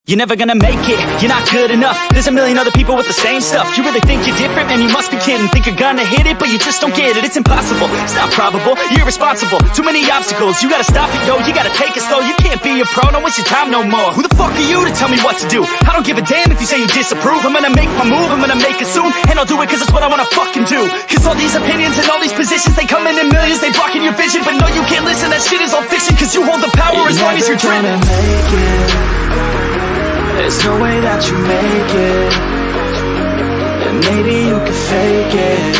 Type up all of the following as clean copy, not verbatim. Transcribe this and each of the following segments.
You're never gonna make it, you're not good enough. There's a million other people with the same stuff. You really think you're different? Man, you must be kidding. Think you're gonna hit it, but you just don't get it. It's impossible, it's not probable, you're irresponsible. Too many obstacles, you gotta stop it, yo. You gotta take it slow, you can't be a pro. Don't waste your time no more. Who the fuck are you to tell me what to do? I don't give a damn if you say you disapprove. I'm gonna make my move, I'm gonna make it soon. And I'll do it cause it's what I wanna fucking do. Cause all these opinions and all these positions, they come in millions, they blocking your vision. But no, you can't listen, that shit is all fiction. Cause you hold the power as long as you're dreaming. There's no way that you make it. And maybe you can fake it,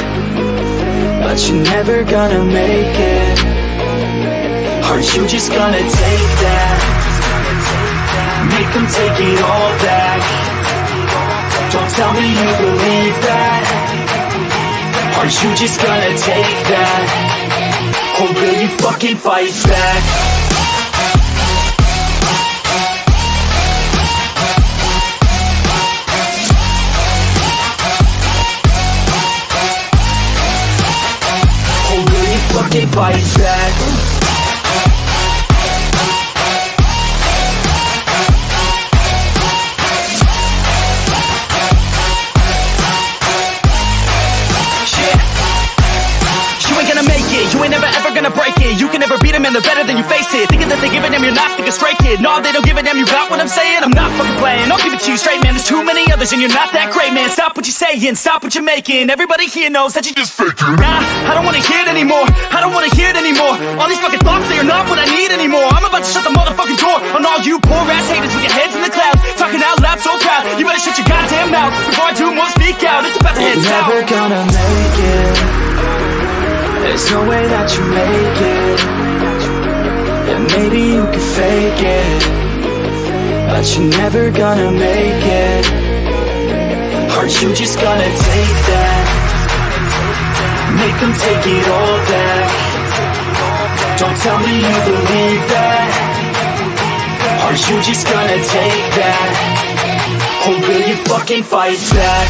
but you're never gonna make it. Aren't you just gonna take that? Make them take it all back. Don't tell me you believe that. Aren't you just gonna take that? Or will you fucking fight back? Fucking fight back. You ain't gonna make it, you ain't never ever gonna break it. You can never beat them and they're better than you face it. Thinking that they give a damn, you're not thinking straight, kid. No, they don't give a damn, you got what I'm saying? I'm not fucking playing, I'll give it to you straight, man. There's too many others and you're not that great, man. Stop what you're saying, stop what you're making. Everybody here knows that you just faking. Nah, I don't wanna hear it anymore, I don't wanna hear it anymore. All these fucking thoughts, they are not what I need anymore. I'm about to shut the motherfucking door on all you poor ass haters with your heads in the clouds, talking out loud so proud. You better shut your goddamn mouth before I do more speak out. It's about to head south. You're never gonna make it. There's no way that you make it. And maybe you can fake it, but you're never gonna make it. Aren't you just gonna take that? Make them take it all back. Don't tell me you believe that. Aren't you just gonna take that? Or will you fucking fight back?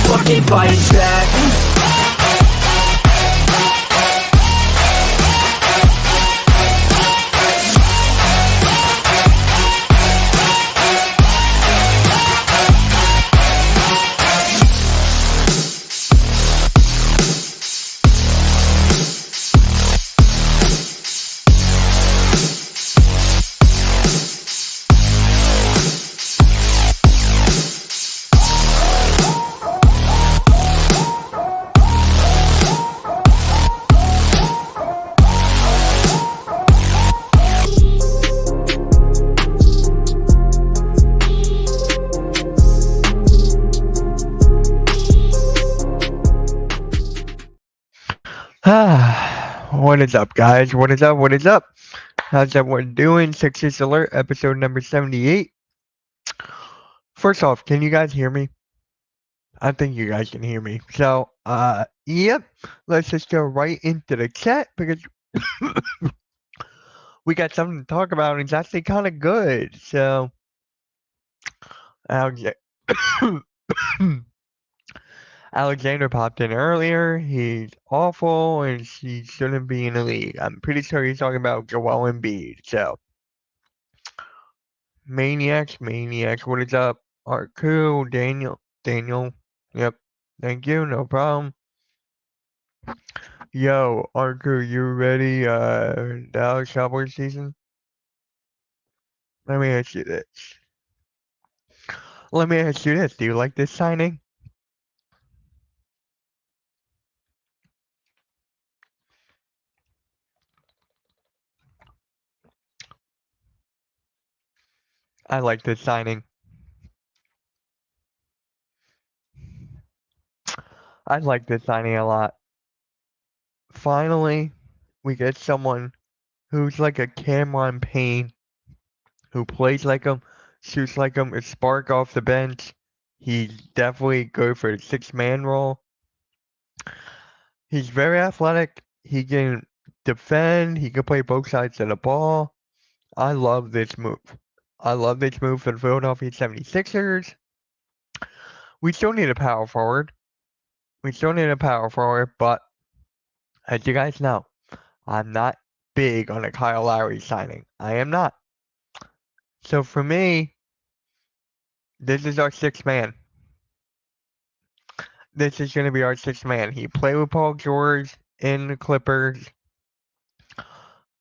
Fucking fight back. What is up, guys? What is up? What is up? How's everyone doing? Sixers Alert, episode number 78. First off, can you guys hear me? I think you guys can hear me. So, yep. Let's just go right into the chat because we got something to talk about and it's actually kind of good. So, Alexander popped in earlier. He's awful and he shouldn't be in the league. I'm pretty sure he's talking about Joel Embiid. So, Maniacs. What is up? Art Cool, Daniel. Yep. Thank you. No problem. Yo, Art Cool, you ready? Dallas Cowboys season? Let me ask you this. Do you like this signing? I like this signing. I like this signing a lot. Finally, we get someone who's like a Cameron Payne, who plays like him, shoots like him, a spark off the bench. He's definitely good for the 6-man role. He's very athletic. He can defend. He can play both sides of the ball. I love this move. I love this move for the Philadelphia 76ers. we still need a power forward. But as you guys know, I'm not big on a Kyle Lowry signing. I am not. So for me, this is our sixth man. This is going to be our sixth man. He played with Paul George in the Clippers.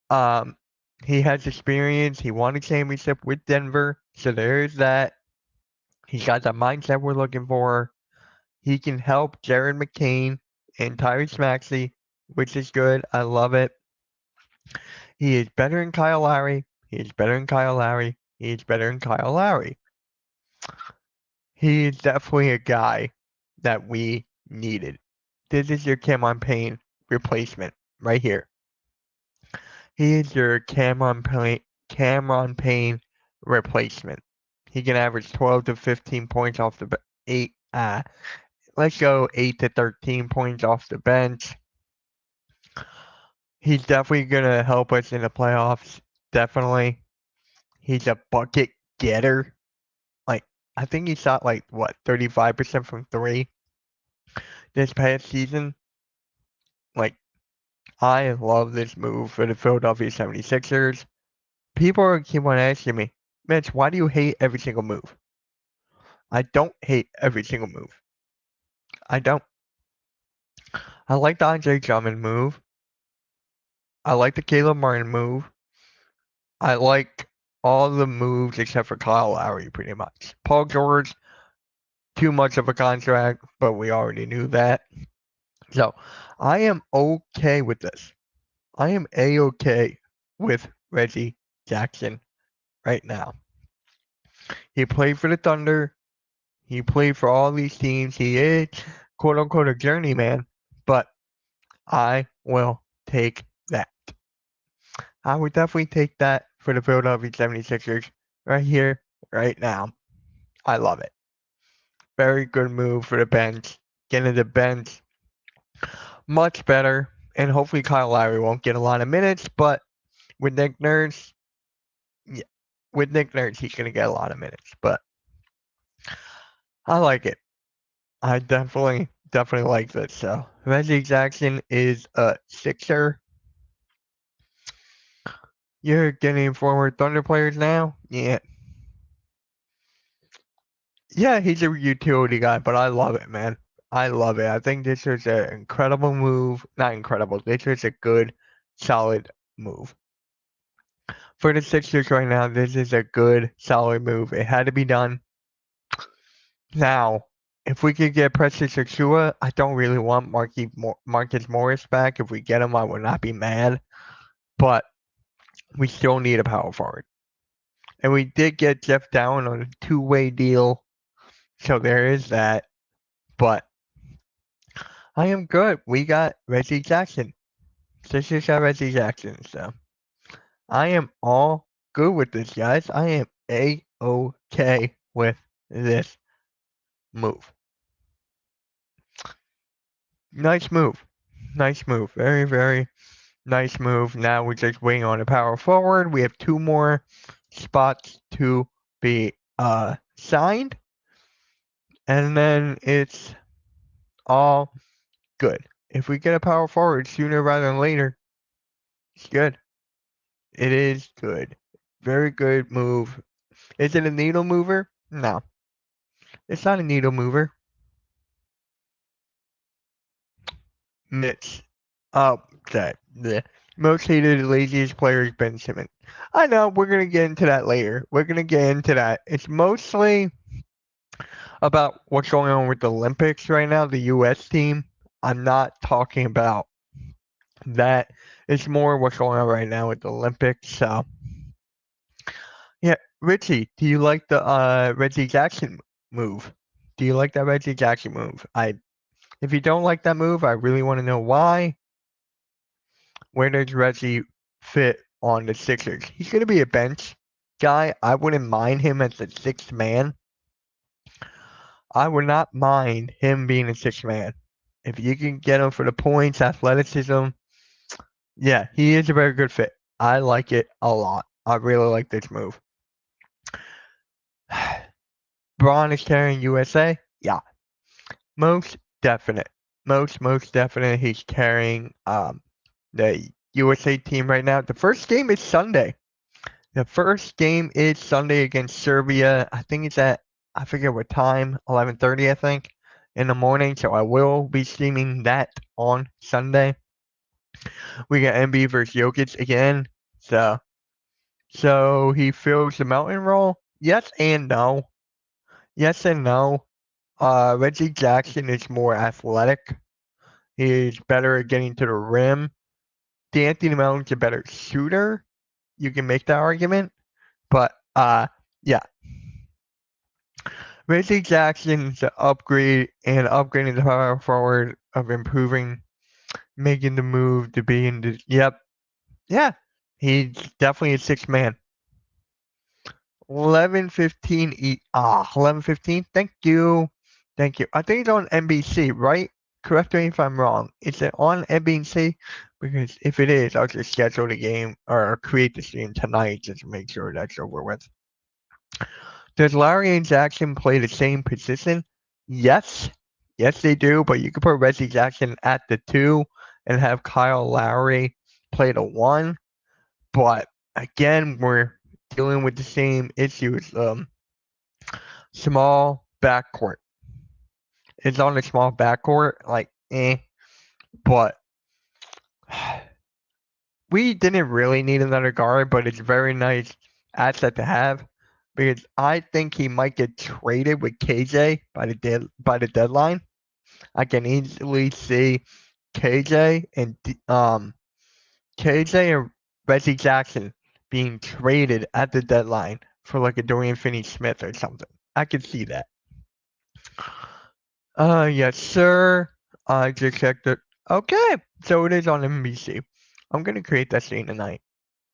Um, he has experience. He won a championship with Denver. So there is that. He's got the mindset we're looking for. He can help Jared McCain and Tyrese Maxey, which is good. I love it. He is better than Kyle Lowry. He is better than Kyle Lowry. He is better than Kyle Lowry. He is definitely a guy that we needed. This is your Cameron Payne replacement right here. He is your Cameron Payne replacement. He can average 12 to 15 points off the 8 to 13 points off the bench. He's definitely gonna help us in the playoffs. Definitely. He's a bucket getter. Like, I think he shot 35% from 3 this past season. Like, I love this move for the Philadelphia 76ers. People keep on asking me, Mitch, why do you hate every single move? I don't hate every single move. I don't. I like the Andre Drummond move. I like the Caleb Martin move. I like all the moves except for Kyle Lowry, pretty much. Paul George, too much of a contract, but we already knew that. So, I am okay with this. I am A-okay with Reggie Jackson right now. He played for the Thunder. He played for all these teams. He is, quote unquote, a journeyman, but I will take that. I would definitely take that for the Philadelphia 76ers right here, right now. I love it. Very good move for the bench. Getting the bench much better. And hopefully Kyle Lowry won't get a lot of minutes, but with Nick Nurse, yeah, with Nick Nurse, he's going to get a lot of minutes. But I like it. I definitely like this. So Reggie Jackson is a Sixer. You're getting former Thunder players now? Yeah. Yeah, he's a utility guy, but I love it, man. I love it. I think this is an incredible move. Not incredible. This is a good, solid move. For the Sixers right now, this is a good, solid move. It had to be done. Now, if we could get Precious Achiuwa, I don't really want Marcus Morris back. If we get him, I would not be mad. But we still need a power forward. And we did get Jeff Downs on a two-way deal. So there is that. But I am good. We got Reggie Jackson. Sixers got Reggie Jackson. So I am all good with this, guys. I am A-okay with this move. Nice move. Nice move. Very, very nice move. Now we're just waiting on a power forward. We have 2 more spots to be signed. And then it's all good. If we get a power forward sooner rather than later, it's good. It is good. Very good move. Is it a needle mover? No. It's not a needle mover. Mitch. Oh, the most hated, laziest player is Ben Simmons. I know, we're going to get into that later. We're going to get into that. It's mostly about what's going on with the Olympics right now, the U.S. team. I'm not talking about that. It's more what's going on right now with the Olympics. So, yeah, Richie, do you like the Reggie Jackson move? Do you like that Reggie Jackson move? If you don't like that move, I really want to know why. Where does Reggie fit on the Sixers? He's going to be a bench guy. I wouldn't mind him as the sixth man. I would not mind him being a sixth man. If you can get him for the points, athleticism, yeah, he is a very good fit. I like it a lot. I really like this move. Braun is carrying USA. Yeah, Most definite. Most definite. He's carrying the USA team right now. The first game is Sunday. The first game is Sunday against Serbia. I think it's at, I forget what time, 11:30 I think, in the morning. So I will be streaming that on Sunday. We got Embiid versus Jokic again. So he fills the mountain role. Yes and no. Yes and no. Reggie Jackson is more athletic. He's better at getting to the rim. D'Anthony Melton's a better shooter. You can make that argument. But yeah. Reggie Jackson's an upgrade and upgrading the power forward of improving, making the move to be in the yeah. He's definitely a six man. 11:15 11:15. Thank you. Thank you. I think it's on NBC, right? Correct me if I'm wrong. Is it on NBC? Because if it is, I'll just schedule the game or create the stream tonight just to make sure that's over with. Does Larry and Jackson play the same position? Yes. Yes, they do, but you could put Reggie Jackson at the 2 and have Kyle Lowry play the 1. But again, we're dealing with the same issues. Small backcourt. It's on a small backcourt, like but we didn't really need another guard, but it's a very nice asset to have because I think he might get traded with KJ by the deadline. I can easily see KJ and KJ and Reggie Jackson being traded at the deadline for like a Dorian Finney-Smith or something. I could see that. Yes, sir. I just checked it. Okay, so it is on NBC. I'm gonna create that scene tonight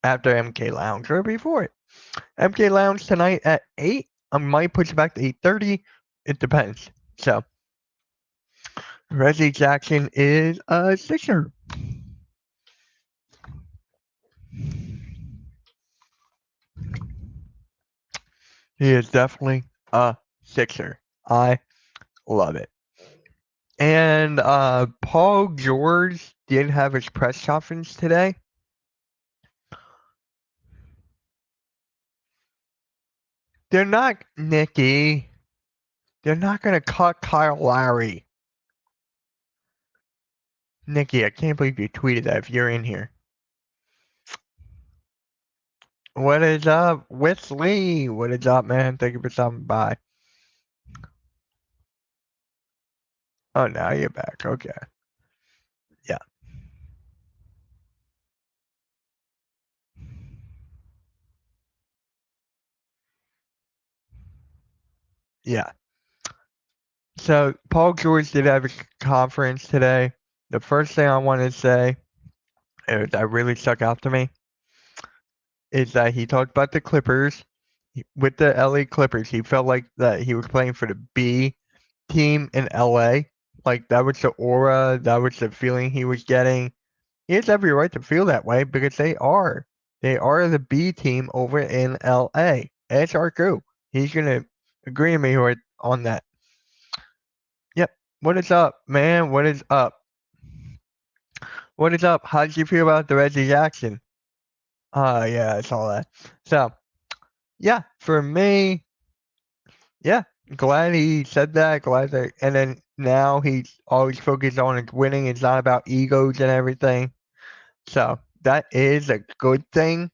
after MK Lounge or before it. MK Lounge tonight at 8. I might push it back to 8:30. It depends. So Reggie Jackson is a Sixer. He is definitely a Sixer. I love it. And Paul George did have his press conference today. They're not Nikki. They're not gonna cut Kyle Lowry. Nikki, I can't believe you tweeted that if you're in here. What is up, Wesley? What is up, man? Thank you for stopping by. Oh, now you're back. Okay. Yeah. Yeah. So Paul George did have a conference today. The first thing I want to say that really stuck out to me is that he talked about the Clippers. With the LA Clippers, he felt like that he was playing for the B team in LA. Like that was the aura, that was the feeling he was getting. He has every right to feel that way because they are. They are the B team over in LA. It's our crew. He's gonna agree with me on that. Yep. What is up, man? What is up? What is up? How did you feel about the Reggie Jackson? Yeah, it's all that. So, yeah, for me, yeah, glad he said that. Glad that, and then now he's always focused on winning. It's not about egos and everything. So that is a good thing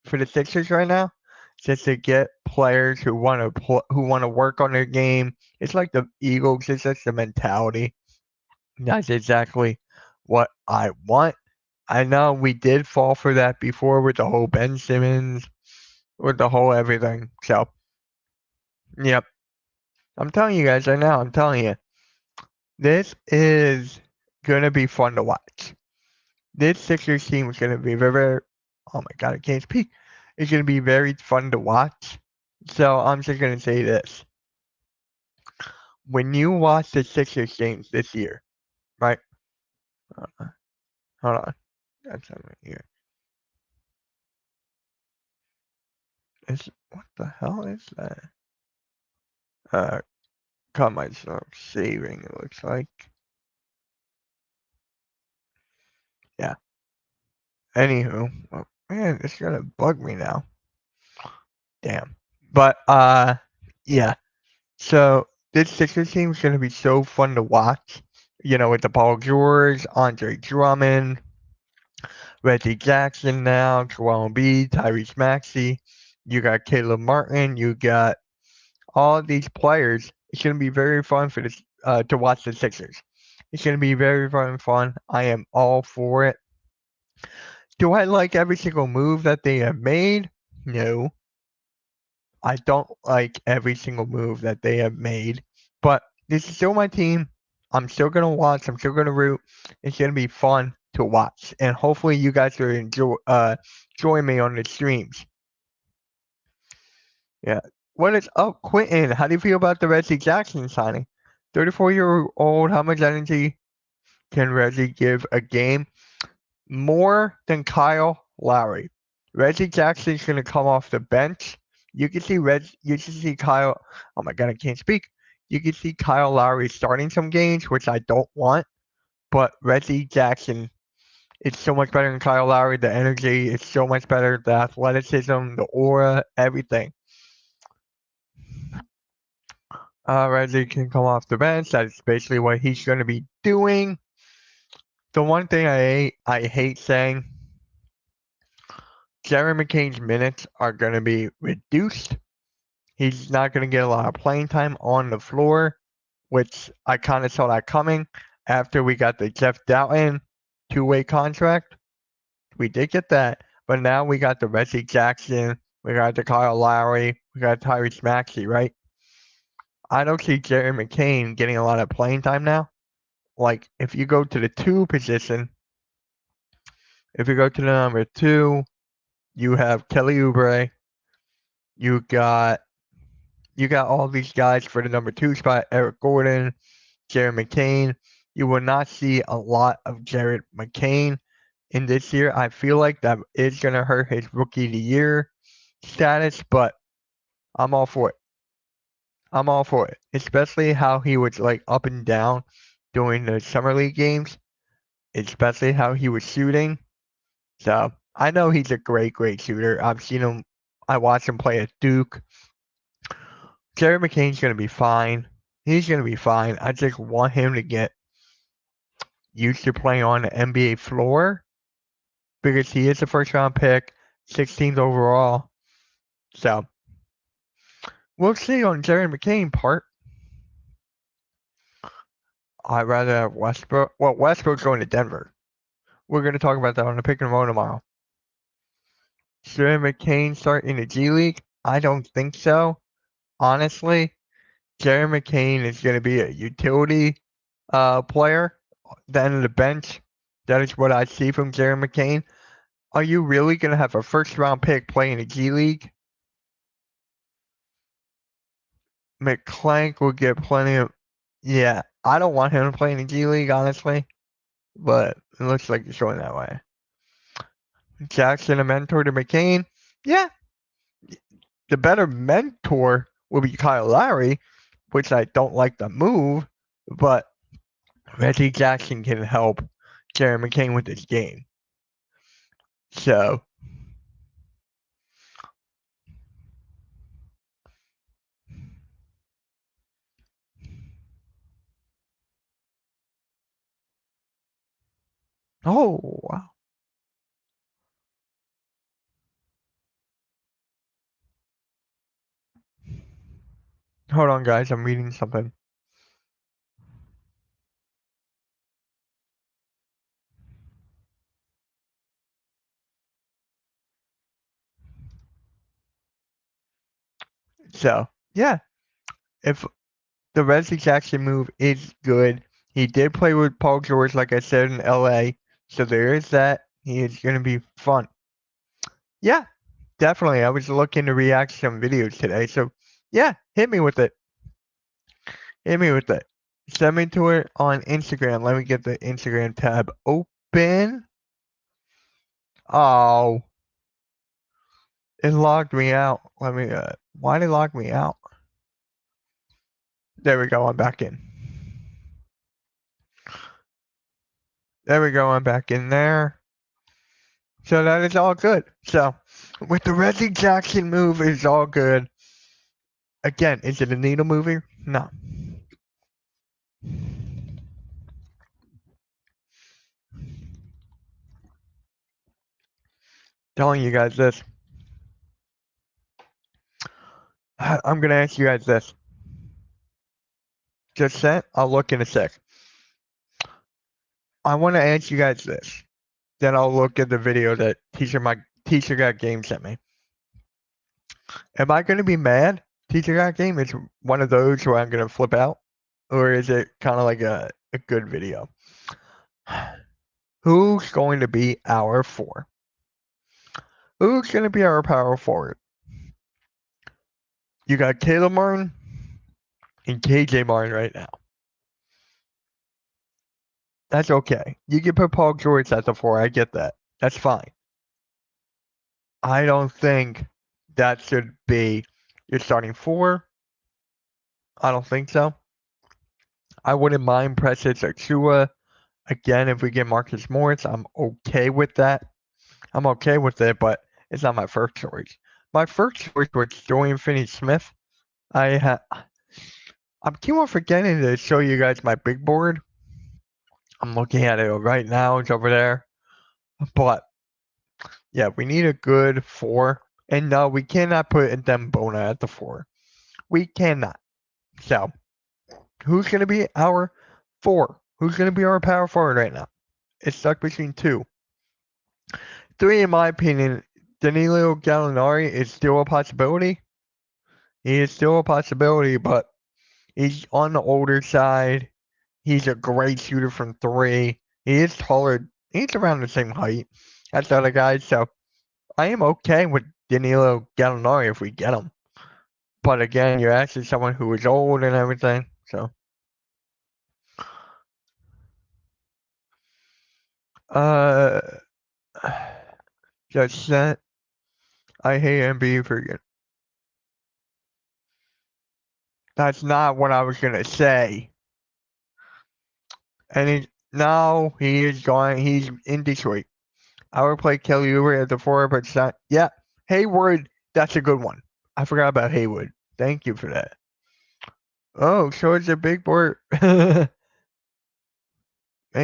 for the Sixers right now, just to get players who want to work on their game. It's like the Eagles. It's just the mentality. That's exactly what I want. I know we did fall for that before with the whole Ben Simmons, with the whole everything. So, yep. I'm telling you guys right now. I'm telling you, this is gonna be fun to watch. This Sixers team is gonna be very. Oh my God, I can't speak. It's gonna be very fun to watch. So I'm just gonna say this: when you watch the Sixers games this year, right? Hold on, that's something here. What the hell is that? cut myself saving, it looks like. Yeah. Anywho, oh, man, it's gonna bug me now. Damn. But yeah. So this Sixers team is gonna be so fun to watch. You know, with the Paul George, Andre Drummond, Reggie Jackson now, Joel Embiid, Tyrese Maxey. You got Caleb Martin. You got all these players. It's gonna be very fun for this to watch the Sixers. It's gonna be very, very fun. I am all for it. Do I like every single move that they have made? No. I don't like every single move that they have made, but this is still my team. I'm still gonna watch. I'm still gonna root. It's gonna be fun to watch, and hopefully you guys will join me on the streams. Yeah. What is up, Quentin? How do you feel about the Reggie Jackson signing? 34-year-old. How much energy can Reggie give a game? More than Kyle Lowry. Reggie Jackson's gonna come off the bench. You can see Kyle. Oh my god, I can't speak. You can see Kyle Lowry starting some games, which I don't want. But Reggie Jackson, it's so much better than Kyle Lowry. The energy is so much better. The athleticism, the aura, everything. Reggie can come off the bench. That's basically what he's gonna be doing. The one thing I hate saying, Jerry McCain's minutes are going to be reduced. He's not going to get a lot of playing time on the floor, which I kind of saw that coming after we got the Jeff Doughton two-way contract. We did get that, but now we got the Reggie Jackson, we got the Kyle Lowry, we got Tyrese Maxey, right? I don't see Jerry McCain getting a lot of playing time now. Like, if you go to the two position, if you go to the number two, you have Kelly Oubre. You got all these guys for the number two spot: Eric Gordon, Jared McCain. You will not see a lot of Jared McCain in this year. I feel like that is going to hurt his rookie of the year status, but I'm all for it. I'm all for it, especially how he was like up and down during the summer league games, especially how he was shooting. So I know he's a great, great shooter. I've seen him. I watched him play at Duke. Jared McCain's going to be fine. He's going to be fine. I just want him to get used to playing on the NBA floor because he is a first round pick, 16th overall. So we'll see on Jared McCain part. I'd rather have Westbrook. Well, Westbrook's going to Denver. We're going to talk about that on the pick and roll tomorrow. Should McCain start in the G League? I don't think so. Honestly, Jared McCain is going to be a utility player, the end of the bench. That is what I see from Jared McCain. Are you really going to have a first round pick play in the G League? McClank will get plenty of. Yeah, I don't want him to play in the G League, honestly, but it looks like it's going that way. Jackson, a mentor to McCain? Yeah. The better mentor will be Kyle Lowry, which I don't like the move, but Reggie Jackson can help Jared McCain with his game. So, oh, wow. Hold on, guys. I'm reading something. So, yeah. If the Reggie Jackson move is good, he did play with Paul George, like I said, in LA. So there is that. He is going to be fun. Yeah, definitely. I was looking to react to some videos today. So, yeah, hit me with it. Hit me with it. Send me to it on Instagram. Let me get the Instagram tab open. Oh, it logged me out. Let me. Why did it log me out? There we go. I'm back in. There we go. I'm back in there. So that is all good. So with the Reggie Jackson move, it's all good. Again, is it a needle mover? No. Telling you guys this. I'm gonna ask you guys this. Just sent. I'll look in a sec. I want to ask you guys this. Then I'll look at the video that teacher got game sent me. Am I gonna be mad? Teacher got game is one of those where I'm gonna flip out, or is it kind of like a good video? Who's going to be our 4? Who's going to be our power forward? You got Caleb Martin and KJ Martin right now. That's okay. You can put Paul George at the 4. I get that. That's fine. I don't think that should be your starting 4. I don't think so. I wouldn't mind Precious or Chua. Again, if we get Marcus Morris, I'm okay with that. I'm okay with it, but it's not my first choice. My first choice was Dorian Finney-Smith. I keep on forgetting to show you guys my big board. I'm looking at it right now. It's over there. But yeah, we need a good 4. And no, we cannot put Dembona at the 4. We cannot. So, who's going to be our 4? Who's going to be our power forward right now? It's stuck between 2. 3, in my opinion, Danilo Gallinari is still a possibility. He is still a possibility, but he's on the older side. He's a great shooter from 3. He is taller. He's around the same height as the other guys, so I am okay with Danilo Gallinari if we get him. But again, you're asking someone who is old and everything, so. Just that. I hate Embiid for it. That's not what I was gonna say. And now he is going. He's in Detroit. I would play Kelly Oubre at the 4, but it's not. Yeah, Hayward. That's a good one. I forgot about Hayward. Thank you for that. Oh, so it's a big board. Hey,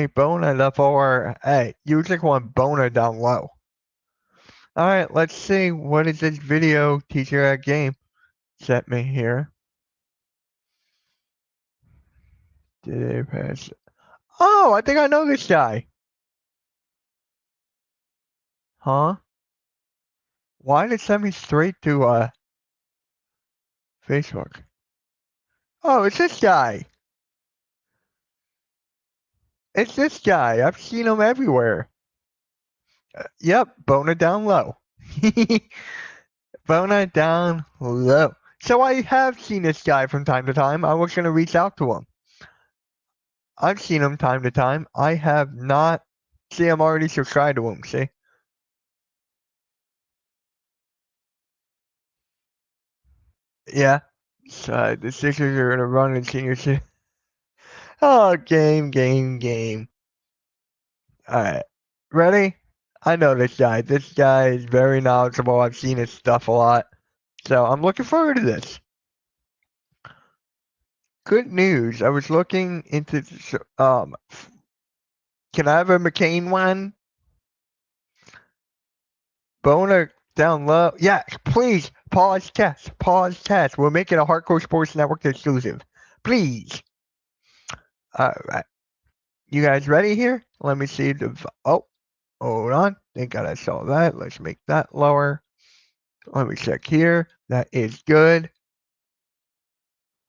Bona the 4. Hey, you just want Bona down low. All right, let's see. What is this video teacher at game set me here? Did it pass? Oh, I think I know this guy. Huh? Why did it send me straight to Facebook? Oh, it's this guy. It's this guy. I've seen him everywhere. Yep, Bona down low. Bona down low. So I have seen this guy from time to time. I was going to reach out to him. I've seen him time to time. I have not. See, I'm already subscribed to him. See? Yeah. So the Sixers are going to run in senior season. Oh, game. All right. Ready? I know this guy. This guy is very knowledgeable. I've seen his stuff a lot. So I'm looking forward to this. Good news. I was looking into can I have a McCain one? Bona down low. Yeah, please. Pause test. We'll make it a Hardcore Sports Network exclusive. Please. All right. You guys ready here? Let me see the. Oh, hold on. Thank God I saw that. Let's make that lower. Let me check here. That is good.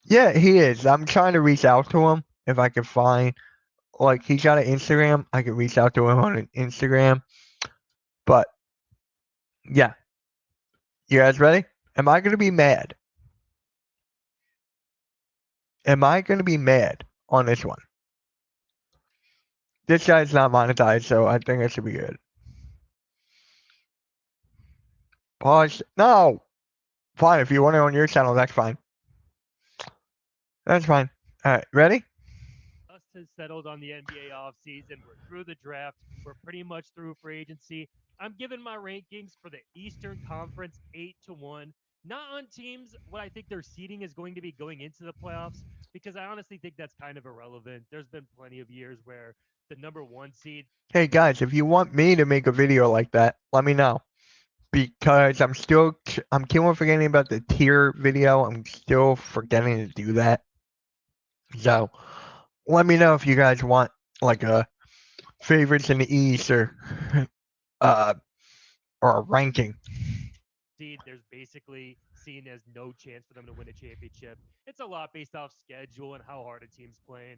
Yeah, he is. I'm trying to reach out to him if I can find. Like, he's got an Instagram. I can reach out to him on an Instagram. But, yeah. You guys ready? Am I going to be mad? Am I going to be mad on this one? This guy's not monetized, so I think it should be good. Pause. No! Fine, if you want it on your channel, that's fine. That's fine. All right, ready? Dust has settled on the NBA offseason. We're through the draft. We're pretty much through free agency. I'm giving my rankings for the Eastern Conference 8-1. Not on teams what I think their seeding is going to be going into the playoffs, because I honestly think that's kind of irrelevant. There's been plenty of years where the number one seed Hey guys, if you want me to make a video like that, let me know. Because I'm keep on forgetting about the tier video. I'm still forgetting to do that. So let me know if you guys want like a favorites in the East uh or a ranking. seed, there's basically seen as no chance for them to win a championship. It's a lot based off schedule and how hard a team's playing.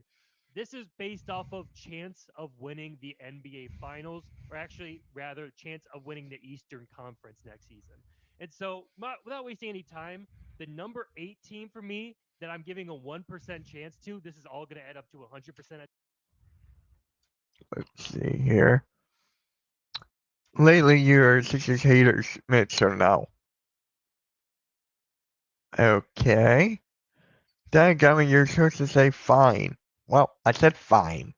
This is based off of chance of winning the NBA Finals, or actually, rather, chance of winning the Eastern Conference next season. And so, without wasting any time, the number 8 team for me that I'm giving a 1% chance to, this is all going to add up to 100%. Let's see here. Lately, your Sixers haters, Mitch, or no? Okay. Dadgummit, you're supposed to say fine. Well, I said fine.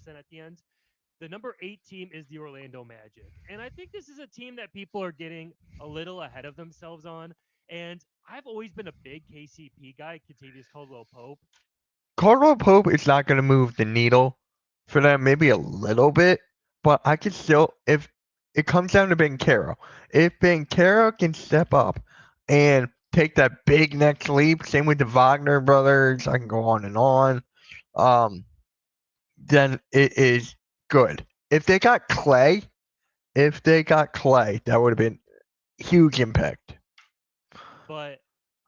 At the end. The number 8 team is the Orlando Magic. And I think this is a team that people are getting a little ahead of themselves on. And I've always been a big KCP guy, Contavious Caldwell Pope. Caldwell Pope is not going to move the needle for them, maybe a little bit, but I could still, if it comes down to Bankero, if Bankero can step up and take that big next leap, same with the Wagner brothers, I can go on and on, um, then it is good. If they got Clay, that would have been huge impact. But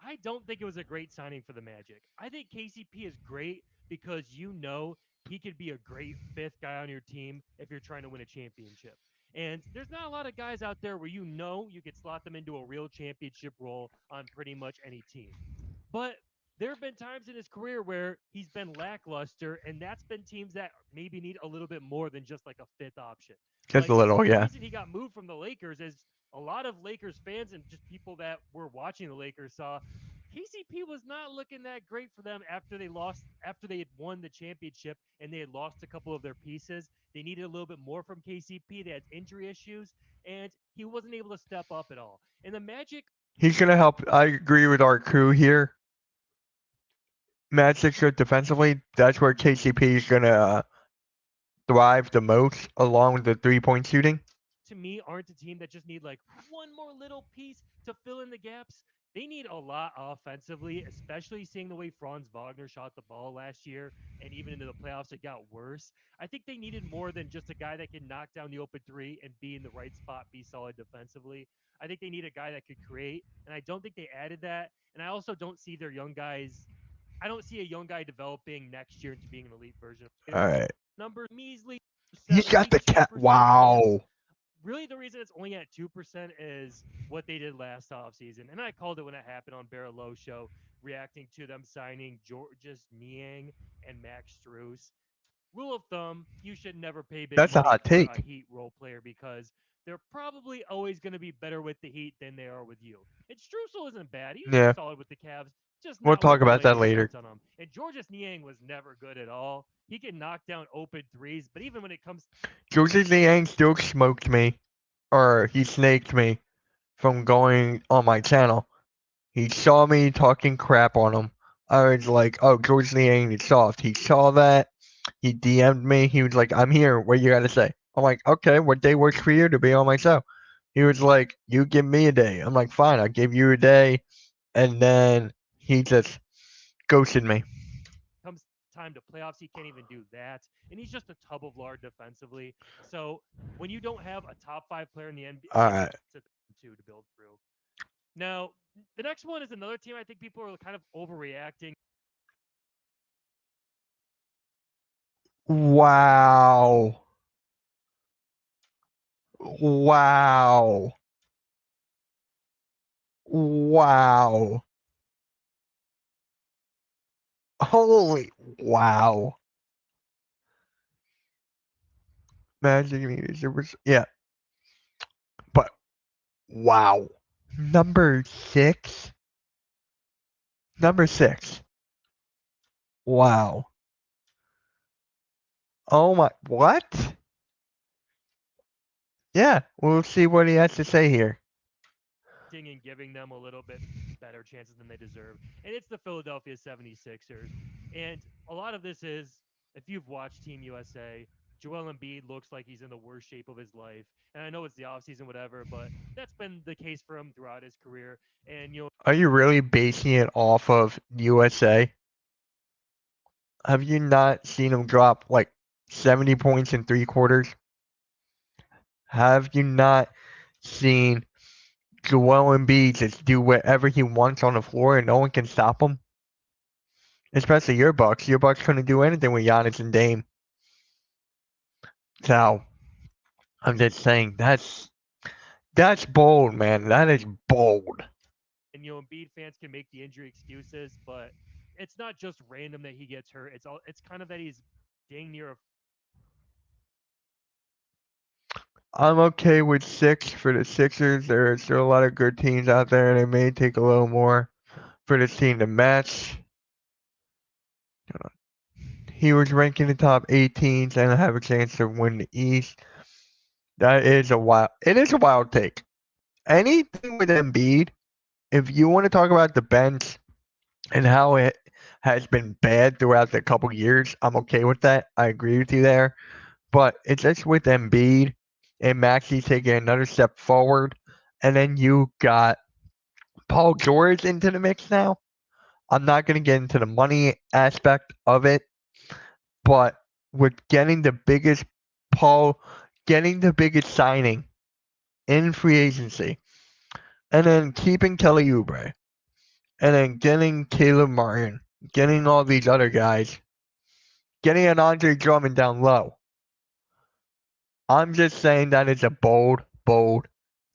I don't think it was a great signing for the Magic. I think KCP is great because he could be a great fifth guy on your team if you're trying to win a championship. And there's not a lot of guys out there where you could slot them into a real championship role on pretty much any team. But there have been times in his career where he's been lackluster, and that's been teams that maybe need a little bit more than just like a fifth option. Just a Like little, the yeah. reason he got moved from the Lakers is a lot of Lakers fans and just people that were watching the Lakers saw KCP was not looking that great for them after they had won the championship and they had lost a couple of their pieces. They needed a little bit more from KCP. They had injury issues and he wasn't able to step up at all. And the Magic He's going to help. I agree with our crew here. Magic good defensively. That's where KCP is going to thrive the most, along with the 3-point shooting. to me aren't a team that just need like one more little piece to fill in the gaps. They need a lot offensively, especially seeing the way Franz Wagner shot the ball last year and even into the playoffs it got worse. I think they needed more than just a guy that can knock down the open three and be in the right spot, be solid defensively. I think they need a guy that could create, and I don't think they added that. And I also don't see their young guys. I don't see a young guy developing next year into being an elite version of All his right. numbers measly He's got the cat. 72% chance. Wow. Really, the reason it's only at 2% is what they did last offseason. And I called it when it happened on Barrel Low Show, reacting to them signing Georges Niang and Max Struess. Rule of thumb, you should never pay big That's a money hot for a take. Heat role player because they're probably always going to be better with the Heat than they are with you. And Struessel isn't bad. He was Yeah. solid with the Cavs, just We'll not with talk the about that Lakers later. bent on him. And Georges Niang was never good at all. He can knock down open threes, but even when it comes Georges Niang still smoked me, or he snaked me from going on my channel. He saw me talking crap on him. I was like, oh, Georges Niang is soft. He saw that. He DM'd me. He was like, I'm here. What you got to say? I'm like, okay, what day works for you to be on my show? He was like, you give me a day. I'm like, fine, I'll give you a day. And then he just ghosted me. comes time to playoffs, he can't even do that. And he's just a tub of lard defensively. So when you don't have a top five player in the All NBA, right. it's a to build through. Now, the next one is another team I think people are kind of overreacting. Wow. Wow. Wow. Holy wow. Magic Super. Yeah. But wow. Number 6. Number 6. Wow. Oh my, what? Yeah, we'll see what he has to say here. And giving them a little bit better chances than they deserve. And it's the Philadelphia 76ers. And a lot of this is, if you've watched Team USA, Joel Embiid looks like he's in the worst shape of his life. And I know it's the offseason, whatever, but that's been the case for him throughout his career. And, Are you really basing it off of USA? Have you not seen him drop like 70 points in 3 quarters? Have you not seen Joel Embiid just do whatever he wants on the floor and no one can stop him? Especially your Bucks. Your Bucks couldn't do anything with Giannis and Dame. So I'm just saying that's bold, man. That is bold. Embiid fans can make the injury excuses, but it's not just random that he gets hurt. It's kind of that he's dang near a I'm okay with 6 for the Sixers. There are still a lot of good teams out there, and it may take a little more for this team to match. He was ranking the top 8 teams and have a chance to win the East. That is a wild. It is a wild take. Anything with Embiid, if you want to talk about the bench and how it has been bad throughout the couple years, I'm okay with that. I agree with you there. But it's just with Embiid and Maxey taking another step forward, and then you got Paul George into the mix now. I'm not going to get into the money aspect of it, but with getting the biggest Paul, getting the biggest signing in free agency, and then keeping Kelly Oubre, and then getting Caleb Martin, getting all these other guys, getting an Andre Drummond down low. I'm just saying that is a bold, bold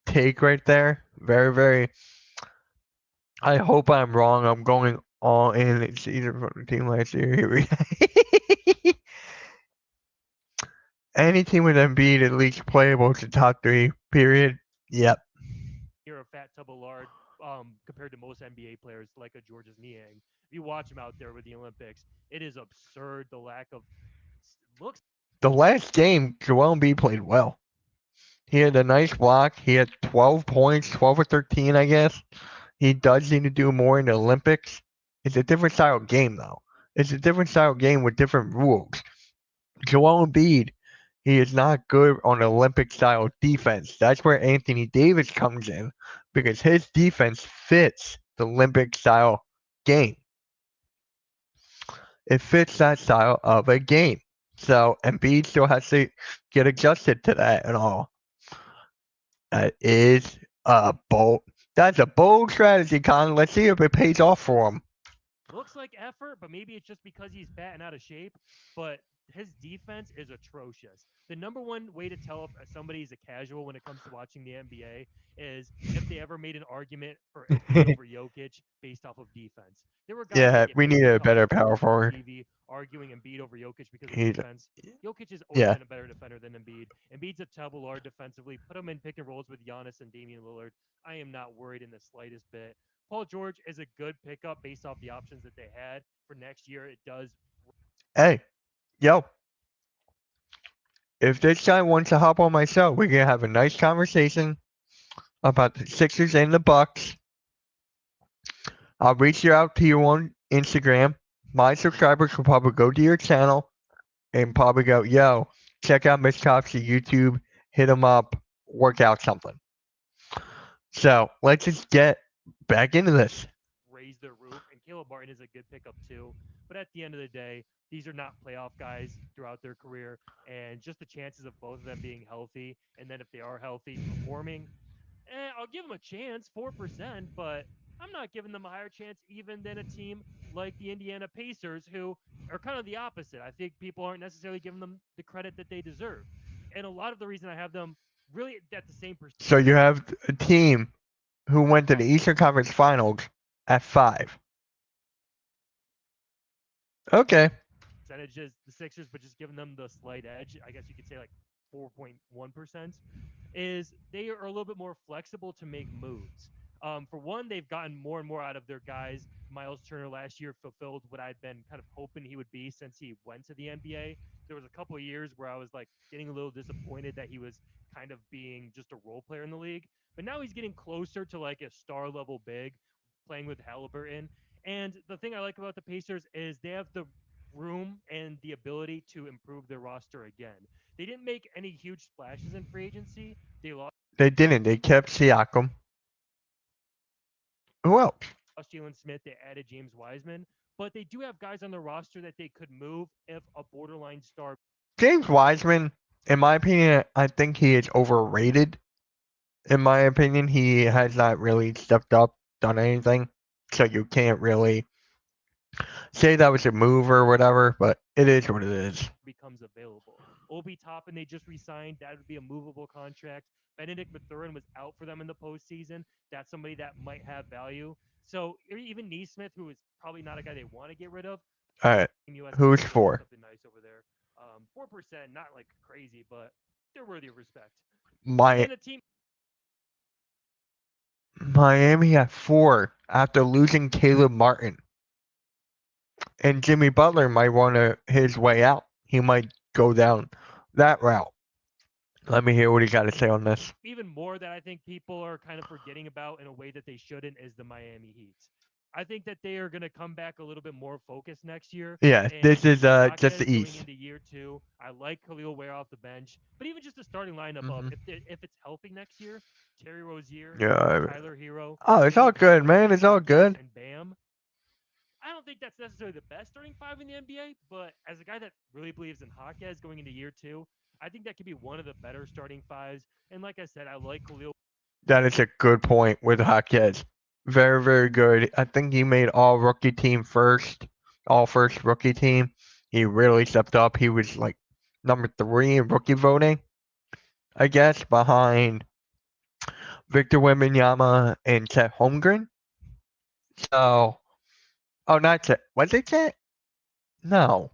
take right there. Very, very. I hope I'm wrong. I'm going all in. It's either from the team last year. Here we go. Any team with Embiid at least playable to top 3. Period. Yep. near a fat tub of lard compared to most NBA players like a Georges Niang. If you watch him out there with the Olympics, it is absurd the lack of looks. The last game, Joel Embiid played well. He had a nice block. He had 12 points, 12 or 13, I guess. He does need to do more in the Olympics. It's a different style game, though. It's a different style game with different rules. Joel Embiid, he is not good on Olympic style defense. That's where Anthony Davis comes in because his defense fits the Olympic style game. It fits that style of a game. So Embiid still has to get adjusted to that and all. That is a bold. That's a bold strategy, Con. Let's see if it pays off for him. Looks like effort, but maybe it's just because he's fat and out of shape. But his defense is atrocious. The number one way to tell if somebody's a casual when it comes to watching the NBA is if they ever made an argument for Embiid over Jokic based off of defense. There were guys that Yeah, get we paid need to a come better on power national forward. TV arguing Embiid over Jokic because of He's defense. Jokic has always yeah. been a better defender than Embiid. Embiid's a tableau defensively. Put him in pick and rolls with Giannis and Damian Lillard. I am not worried in the slightest bit. Paul George is a good pickup based off the options that they had for next year. It does. Hey, yo. If this guy wants to hop on my show, we're gonna have a nice conversation about the Sixers and the Bucks. I'll reach you out to you on Instagram. My subscribers will probably go to your channel and probably go, yo, check out Miss Cox's YouTube, hit him up, work out something. So let's just get back into this. Raise their roof, and Caleb Martin is a good pickup too. But at the end of the day, these are not playoff guys throughout their career, and just the chances of both of them being healthy, and then if they are healthy, performing, I'll give them a chance, 4%, but I'm not giving them a higher chance even than a team like the Indiana Pacers, who are kind of the opposite. I think people aren't necessarily giving them the credit that they deserve. And a lot of the reason I have them really at the same So you have a team who went to the Eastern Conference Finals at 5. Okay. percentages, the Sixers, but just giving them the slight edge, I guess you could say like 4.1%, is they are a little bit more flexible to make moves. For one, they've gotten more and more out of their guys. Miles Turner last year fulfilled what I'd been kind of hoping he would be since he went to the NBA. There was a couple of years where I was like getting a little disappointed that he was kind of being just a role player in the league. But now he's getting closer to like a star level big, playing with Halliburton. And the thing I like about the Pacers is they have the room and the ability to improve their roster again. They didn't make any huge splashes in free agency. They lost They didn't. They kept Siakam. Who else? Jalen Smith. They added James Wiseman. But they do have guys on the roster that they could move if a borderline star James Wiseman, in my opinion, I think he is overrated. In my opinion, he has not really stepped up, done anything. So you can't really say that was a move or whatever, but it is what it is. becomes available. Obi Toppin, they just re-signed. That would be a movable contract. Benedict Mathurin was out for them in the postseason. That's somebody that might have value. So even Neesmith, who is probably not a guy they want to get rid of, All right, US who's doing for? something nice over there. 4%, not like crazy, but they're worthy of respect. My And a team Miami at 4 after losing Caleb Martin, and Jimmy Butler might want to his way out. He might go down that route. Let me hear what he got to say on this. even more that I think people are kind of forgetting about in a way that they shouldn't is the Miami Heat. I think that they are going to come back a little bit more focused next year. Yeah, And this is just Jaquez the going East. into year 2, I like Khalil Ware off the bench, but even just the starting lineup of Hmm. if it's healthy next year, Terry Rozier, Yeah. Tyler Hero, Oh, it's all Jimmy good, Butler, man. It's all Montes, good. and Bam. I don't think that's necessarily the best starting 5 in the NBA, but as a guy that really believes in Jaquez going into year 2, I think that could be one of the better starting 5s. And like I said, I like Khalil That is a good point with Jaquez. Very, very good. I think he made all rookie team first, all first rookie team. He really stepped up. He was like number 3 in rookie voting, I guess, behind Victor Wembanyama and Chet Holmgren. So, oh, not Chet. Was it Chet? No.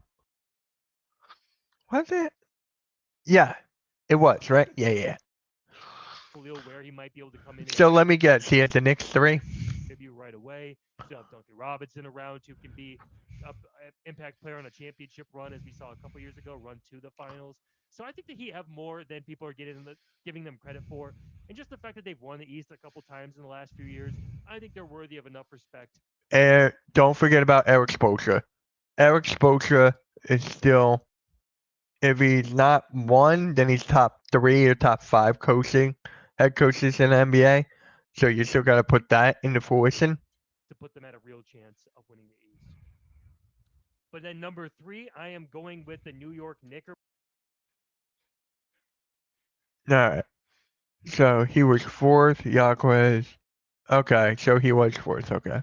Was it? Yeah, it was, right? Yeah, yeah. Where he might be able to come in and So let me guess. He has the Knicks 3. contribute right away. Still have Duncan Robinson around who can be an impact player on a championship run, as we saw a couple years ago, run to the finals. So I think that he have more than people are giving them credit for, and just the fact that they've won the East a couple times in the last few years, I think they're worthy of enough respect. And don't forget about Eric Spoelstra. Eric Spoelstra is still, if he's not one, then he's top 3 or top 5 head coaches in the NBA. So you still got to put that into fruition. To put them at a real chance of winning the East. But then number 3, I am going with the New York Knicks. All right. So he was 4th, Yaquez. Okay, so he was 4th. Okay.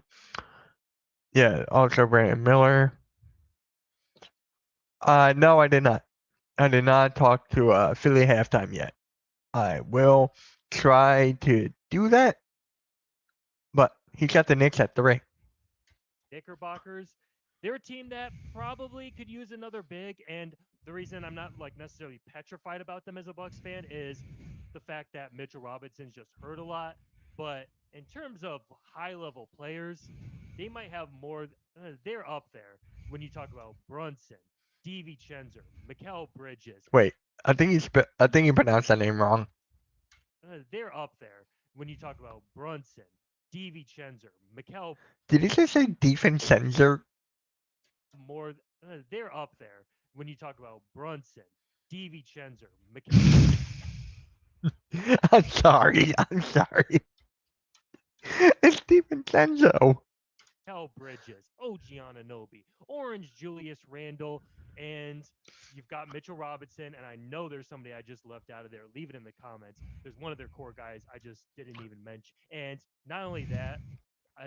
Yeah, also Brandon Miller. No, I did not. I did not talk to Philly halftime yet. I will try to do that, but he got the Knicks at 3. Knickerbockers. They're a team that probably could use another big, and the reason I'm not like necessarily petrified about them as a Bucks fan is the fact that Mitchell Robinson's just hurt a lot. But in terms of high level players, they might have more. They're up there when you talk about Brunson, DiVincenzo, Mikal Bridges. Wait, I think you pronounced that name wrong. They're up there when you talk about Brunson, DiVincenzo, Mikal Did he just say DiVincenzo? more. They're up there when you talk about Brunson, DiVincenzo, I'm sorry. I'm sorry. It's DiVincenzo. Mikal Bridges, OG Anunoby, Orange Julius Randle, and you've got Mitchell Robinson. And I know there's somebody I just left out of there. Leave it in the comments. There's one of their core guys I just didn't even mention. And not only that,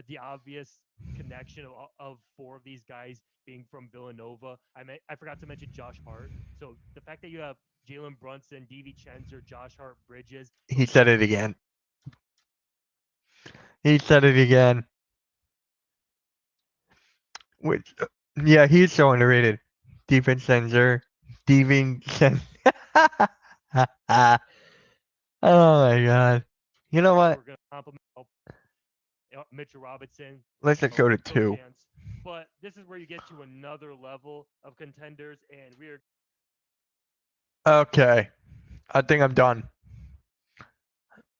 the obvious connection of 4 of these guys being from Villanova. I forgot to mention Josh Hart. So the fact that you have Jalen Brunson, DiVincenzo, Josh Hart, Bridges, He said it again. He said it again. Which, yeah, he's so underrated. DiVincenzo. DiVincenzo. Oh my god. You know what? we're going to compliment Mitchell Robinson. Let's just go to No 2. chance. But this is where you get to another level of contenders, and we are Okay. I think I'm done.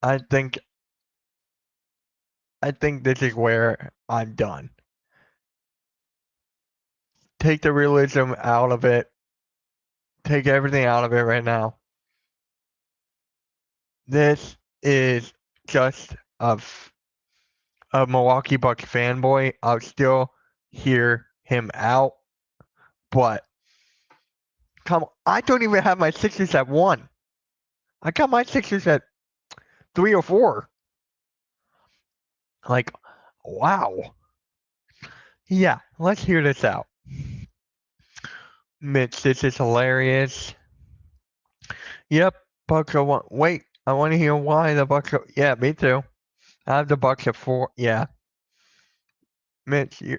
I think this is where I'm done. Take the realism out of it. Take everything out of it right now. This is just a Milwaukee Bucks fanboy. I'll still hear him out, but come on, I don't even have my Sixers at 1. I got my Sixers at 3 or 4. Like, wow. Yeah, let's hear this out. Mitch, this is hilarious. Yep, Bucks are 1. Wait, I want to hear why the Bucks are. Yeah, me too. I have the Bucks at 4. Yeah. Mitch, you.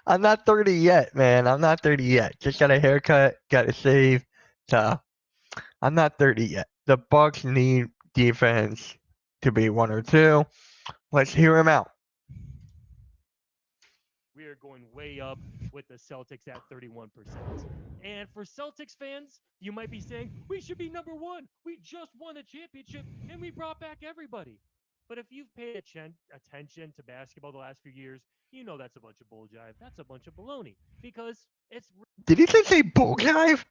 I'm not 30 yet, man. I'm not 30 yet. Just got a haircut, got a shave. So I'm not 30 yet. The Bucks need defense to be 1 or 2. Let's hear him out. we are going way up with the Celtics at 31%. And for Celtics fans, you might be saying, we should be number 1. We just won a championship and we brought back everybody. But if you've paid attention to basketball the last few years, you know that's a bunch of bull jive. That's a bunch of baloney because it's Did he just say bull jive?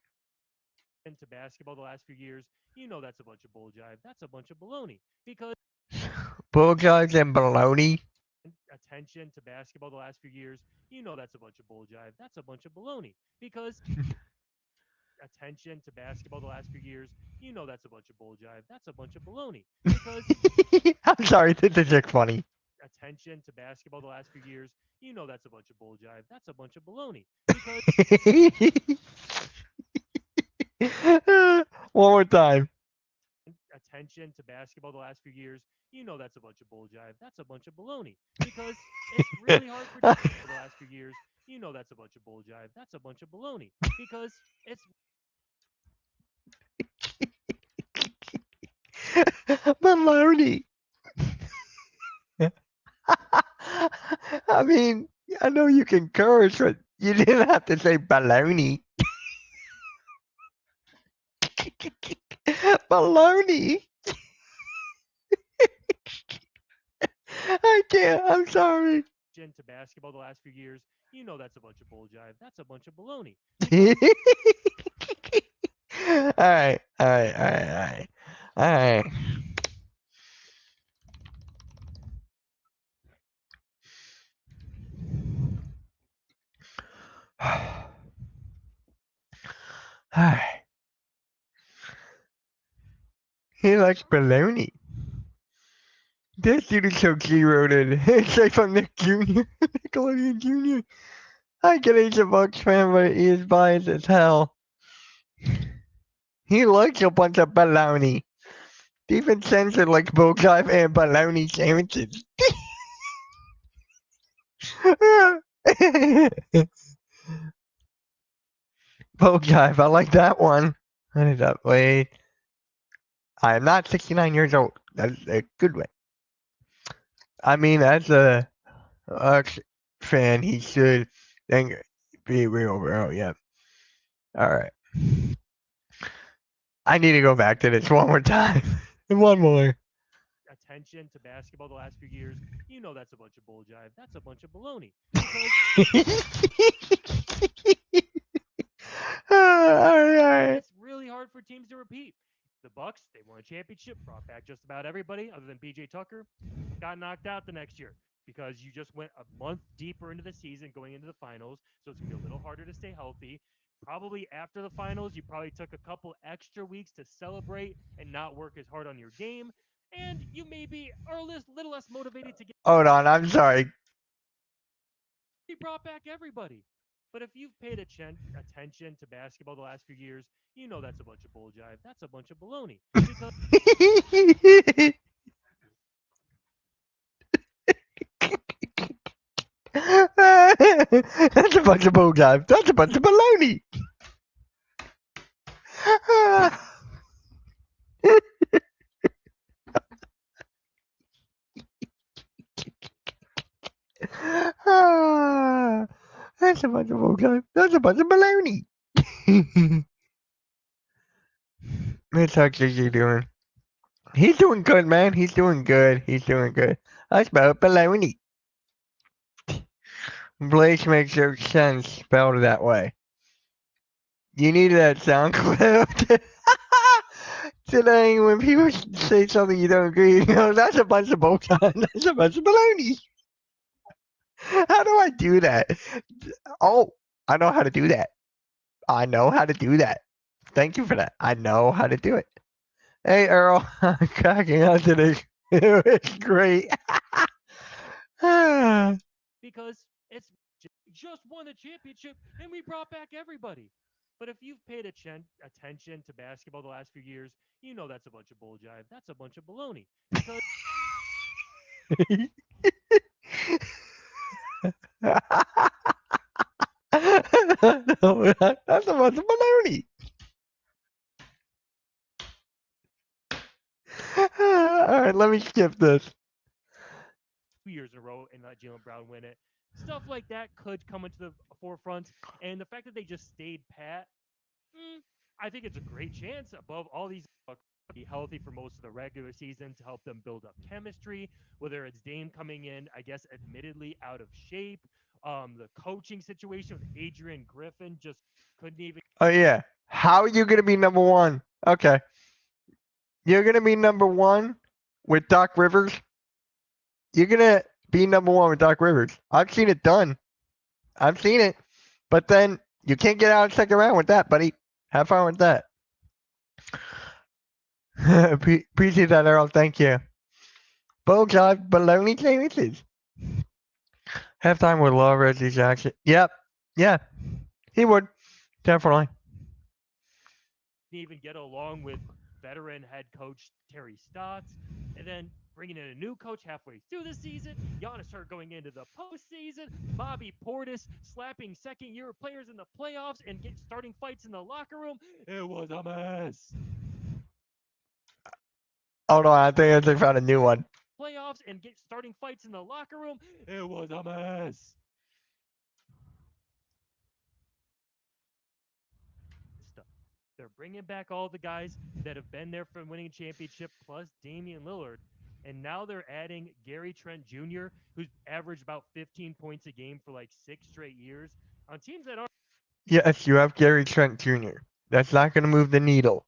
into basketball the last few years, you know that's a bunch of bull jive. That's a bunch of baloney because Bull jive and baloney. attention to basketball the last few years, you know that's a bunch of bull jive. That's a bunch of baloney because attention to basketball the last few years, you know that's a bunch of bull jive. That's a bunch of baloney because I'm sorry, this is just funny. attention to basketball the last few years, you know that's a bunch of bull jive. That's a bunch of baloney because One more time. attention to basketball the last few years, you know that's a bunch of bull jive. That's a bunch of baloney because it's really hard for the last few years. You know that's a bunch of bull jive. That's a bunch of baloney because it's Baloney. I mean, I know you can curse, but you didn't have to say baloney. Baloney. I can't. I'm sorry. to basketball the last few years, you know that's a bunch of bull jive. That's a bunch of baloney. All right, all right, all right, all right, all right. All right. He likes baloney. This dude is so G-roaded. It's like from Nick Jr. Nickelodeon Jr. I get he's a Bucks fan, but he is biased as hell. He likes a bunch of baloney. Even censored like bulljive and baloney sandwiches. Bulljive, I like that one. What is up? Wait. I am not 69 years old. That's a good way. I mean, as a Bucks fan, he should then be real, bro. Yeah. All right. I need to go back to this one more time. One more. Attention to basketball the last few years, you know that's a bunch of bull jive. That's a bunch of baloney. All right. It's really hard for teams to repeat. The Bucks, they won a championship, brought back just about everybody other than PJ Tucker, got knocked out the next year because you just went a month deeper into the season going into the finals, so it's gonna be a little harder to stay healthy. Probably after the finals, you probably took a couple extra weeks to celebrate and not work as hard on your game, and you maybe are a little less motivated to get. Hold on, I'm sorry. He brought back everybody. But if you've paid attention to basketball the last few years, you know that's a bunch of bull jive. That's a bunch of baloney because That's a bunch of bulljive. That's a bunch of baloney. Ah, that's a bunch of bullshit. That's a bunch of baloney. What's Huxley doing? He's doing good, man. He's doing good. He's doing good. That's about baloney. Blaze makes your sense spelled that way. You need that sound clip. Today, when people say something you don't agree, you go, that's a bunch of bullshit. That's a bunch of baloney. How do I do that? Oh, I know how to do that. I know how to do that. Thank you for that. I know how to do it. Hey, Earl, I'm cracking on today. It's great. because it's just won the championship and we brought back everybody. But if you've paid attention to basketball the last few years, you know that's a bunch of bull jive. That's a bunch of baloney. Because No, that's a bunch of baloney. All right, let me skip this. 2 years in a row and let Jalen Brown win it. Stuff like that could come into the forefront. And the fact that they just stayed pat, I think it's a great chance above all these be healthy for most of the regular season to help them build up chemistry, whether it's Dame coming in, I guess, admittedly out of shape. The coaching situation with Adrian Griffin just couldn't even. Oh, yeah. How are you going to be number one? Okay. You're going to be number one with Doc Rivers? You're going to be number one with Doc Rivers. I've seen it done. I've seen it. But then you can't get out of the second round with that, buddy. Have fun with that. Appreciate that, Earl. Thank you. Both drive baloney sandwiches. Halftime would love Reggie Jackson. Yep. Yeah. He would. Definitely. Even get along with veteran head coach Terry Stotts, and then bringing in a new coach halfway through the season. Giannis Hurt going into the postseason. Bobby Portis slapping second-year players in the playoffs and starting fights in the locker room. It was a mess. Hold on, I think they found a new one. Playoffs and starting fights in the locker room. It was a mess. They're bringing back all the guys that have been there from winning a championship, plus Damian Lillard. And now they're adding Gary Trent Jr., who's averaged about 15 points a game for like 6 straight years on teams that aren't. Yes, you have Gary Trent Jr. That's not going to move the needle.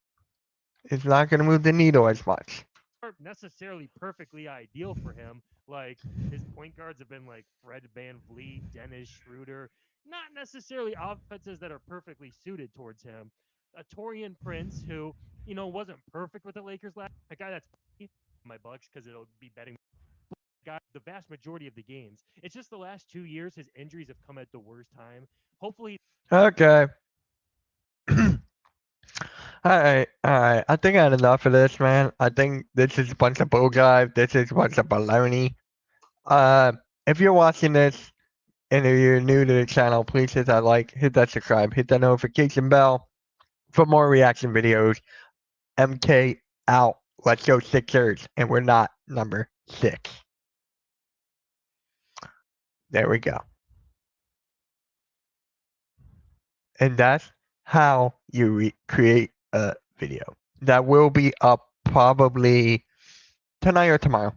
It's not going to move the needle as much. Aren't necessarily perfectly ideal for him. Like his point guards have been like Fred VanVleet, Dennis Schroeder. Not necessarily offenses that are perfectly suited towards him. A Torian Prince, who wasn't perfect with the Lakers last. A guy that's my Bucks because it'll be betting. Guy the vast majority of the games. It's just the last 2 years his injuries have come at the worst time. Hopefully. Okay. Alright. I think I had enough of this, man. I think this is a bunch of bull jive. This is a bunch of baloney. If you're watching this and if you're new to the channel, please hit that like, hit that subscribe, hit that notification bell for more reaction videos. MK out. Let's go Sixers. And we're not number 6. There we go. And that's how you create a video. That will be up probably tonight or tomorrow.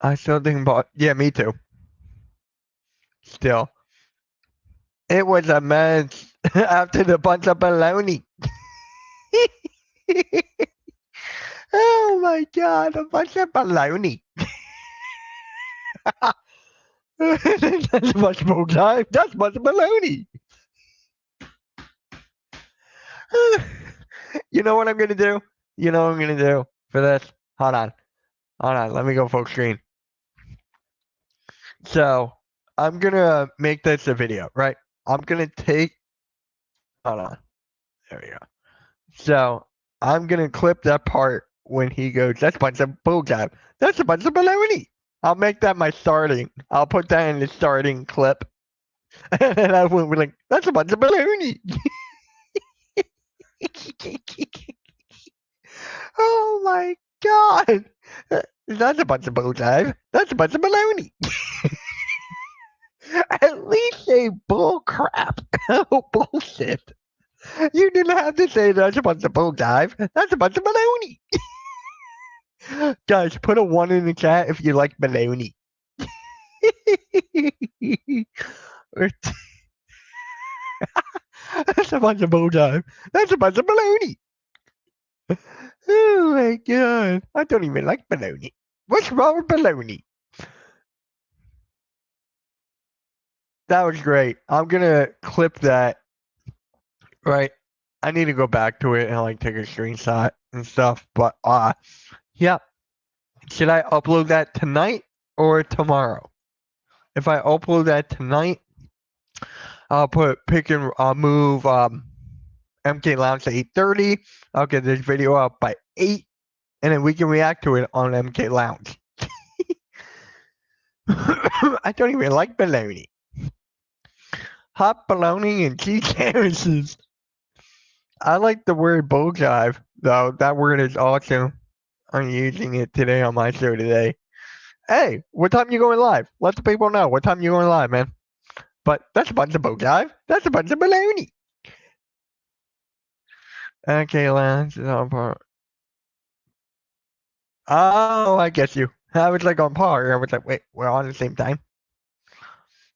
I still think about, yeah, me too. Still. It was a mess after the bunch of baloney. Oh my god, a bunch of baloney. That's much more time. That's much baloney. You know what I'm gonna do? You know what I'm gonna do for this? Hold on. Let me go full screen. So I'm gonna make this a video, right? I'm gonna take. Hold on. There we go. So I'm gonna clip that part when he goes. That's a bunch of bullcrap. That's a bunch of baloney. I'll make that my starting. I'll put that in the starting clip. And then I will be like, that's a bunch of baloney. Oh my god. That's a bunch of bulljive. That's a bunch of baloney. At least say bull crap. Oh, bullshit. You didn't have to say that's a bunch of bulljive. That's a bunch of baloney. Guys, put a 1 in the chat if you like baloney. That's a bunch of bulljive. That's a bunch of baloney. Oh my god. I don't even like baloney. What's wrong with baloney? That was great. I'm gonna clip that. Right. I need to go back to it and like take a screenshot and stuff. But yeah. Should I upload that tonight or tomorrow? If I upload that tonight, I'll I'll move MK Lounge to 8:30. I'll get this video up by 8, and then we can react to it on MK Lounge. I don't even like bologna. Hot bologna and cheese sandwiches. I like the word bulljive, though. That word is awesome. I'm using it today on my show today. Hey, what time you going live? Let the people know what time you going live, man. But that's a bunch of bulljive. That's a bunch of baloney. Okay, Lance is on par. Oh, I get you. I was like on par. I was like, wait, we're on the same time.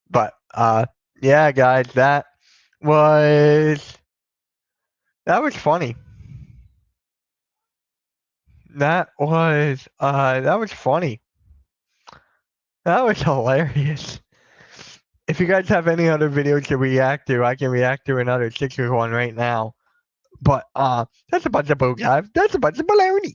But yeah, guys, was funny. That was funny. That was hilarious. If you guys have any other videos to react to, I can react to another 6-1 right now. But that's a bunch of bulljive. That's a bunch of baloney.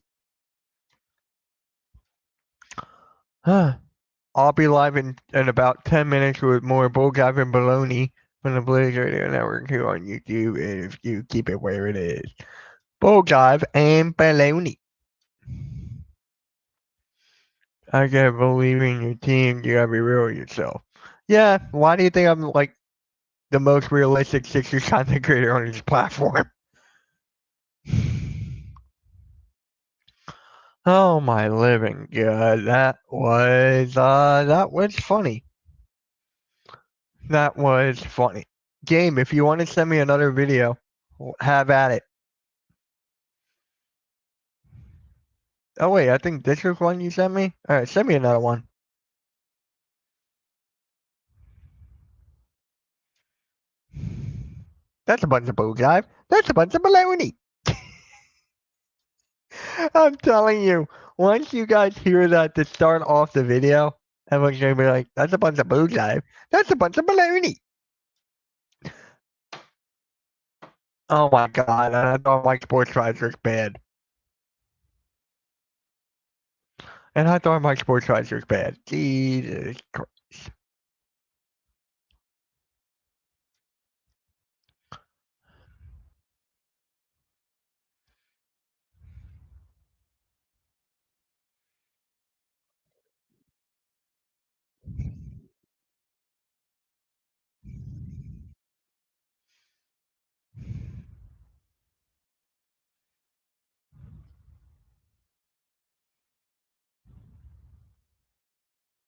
I'll be live in about 10 minutes with more bulljive and baloney from the Blaze Radio Network here on YouTube, and if you keep it where it is. Bulljive and baloney. I can't believe in your team. You gotta be real with yourself. Yeah, why do you think I'm like the most realistic Sixers content creator on this platform? Oh my living god, that was funny. That was funny. Game, if you want to send me another video, have at it. Oh wait, I think this was one you sent me. All right, send me another one. That's a bunch of bulljive. That's a bunch of baloney. I'm telling you, once you guys hear that to start off the video, everyone's gonna be like, "That's a bunch of bulljive. That's a bunch of baloney." Oh my god, I thought Mike Sports Rides was bad. And I thought Mike Sports Rides was bad. Jesus Christ.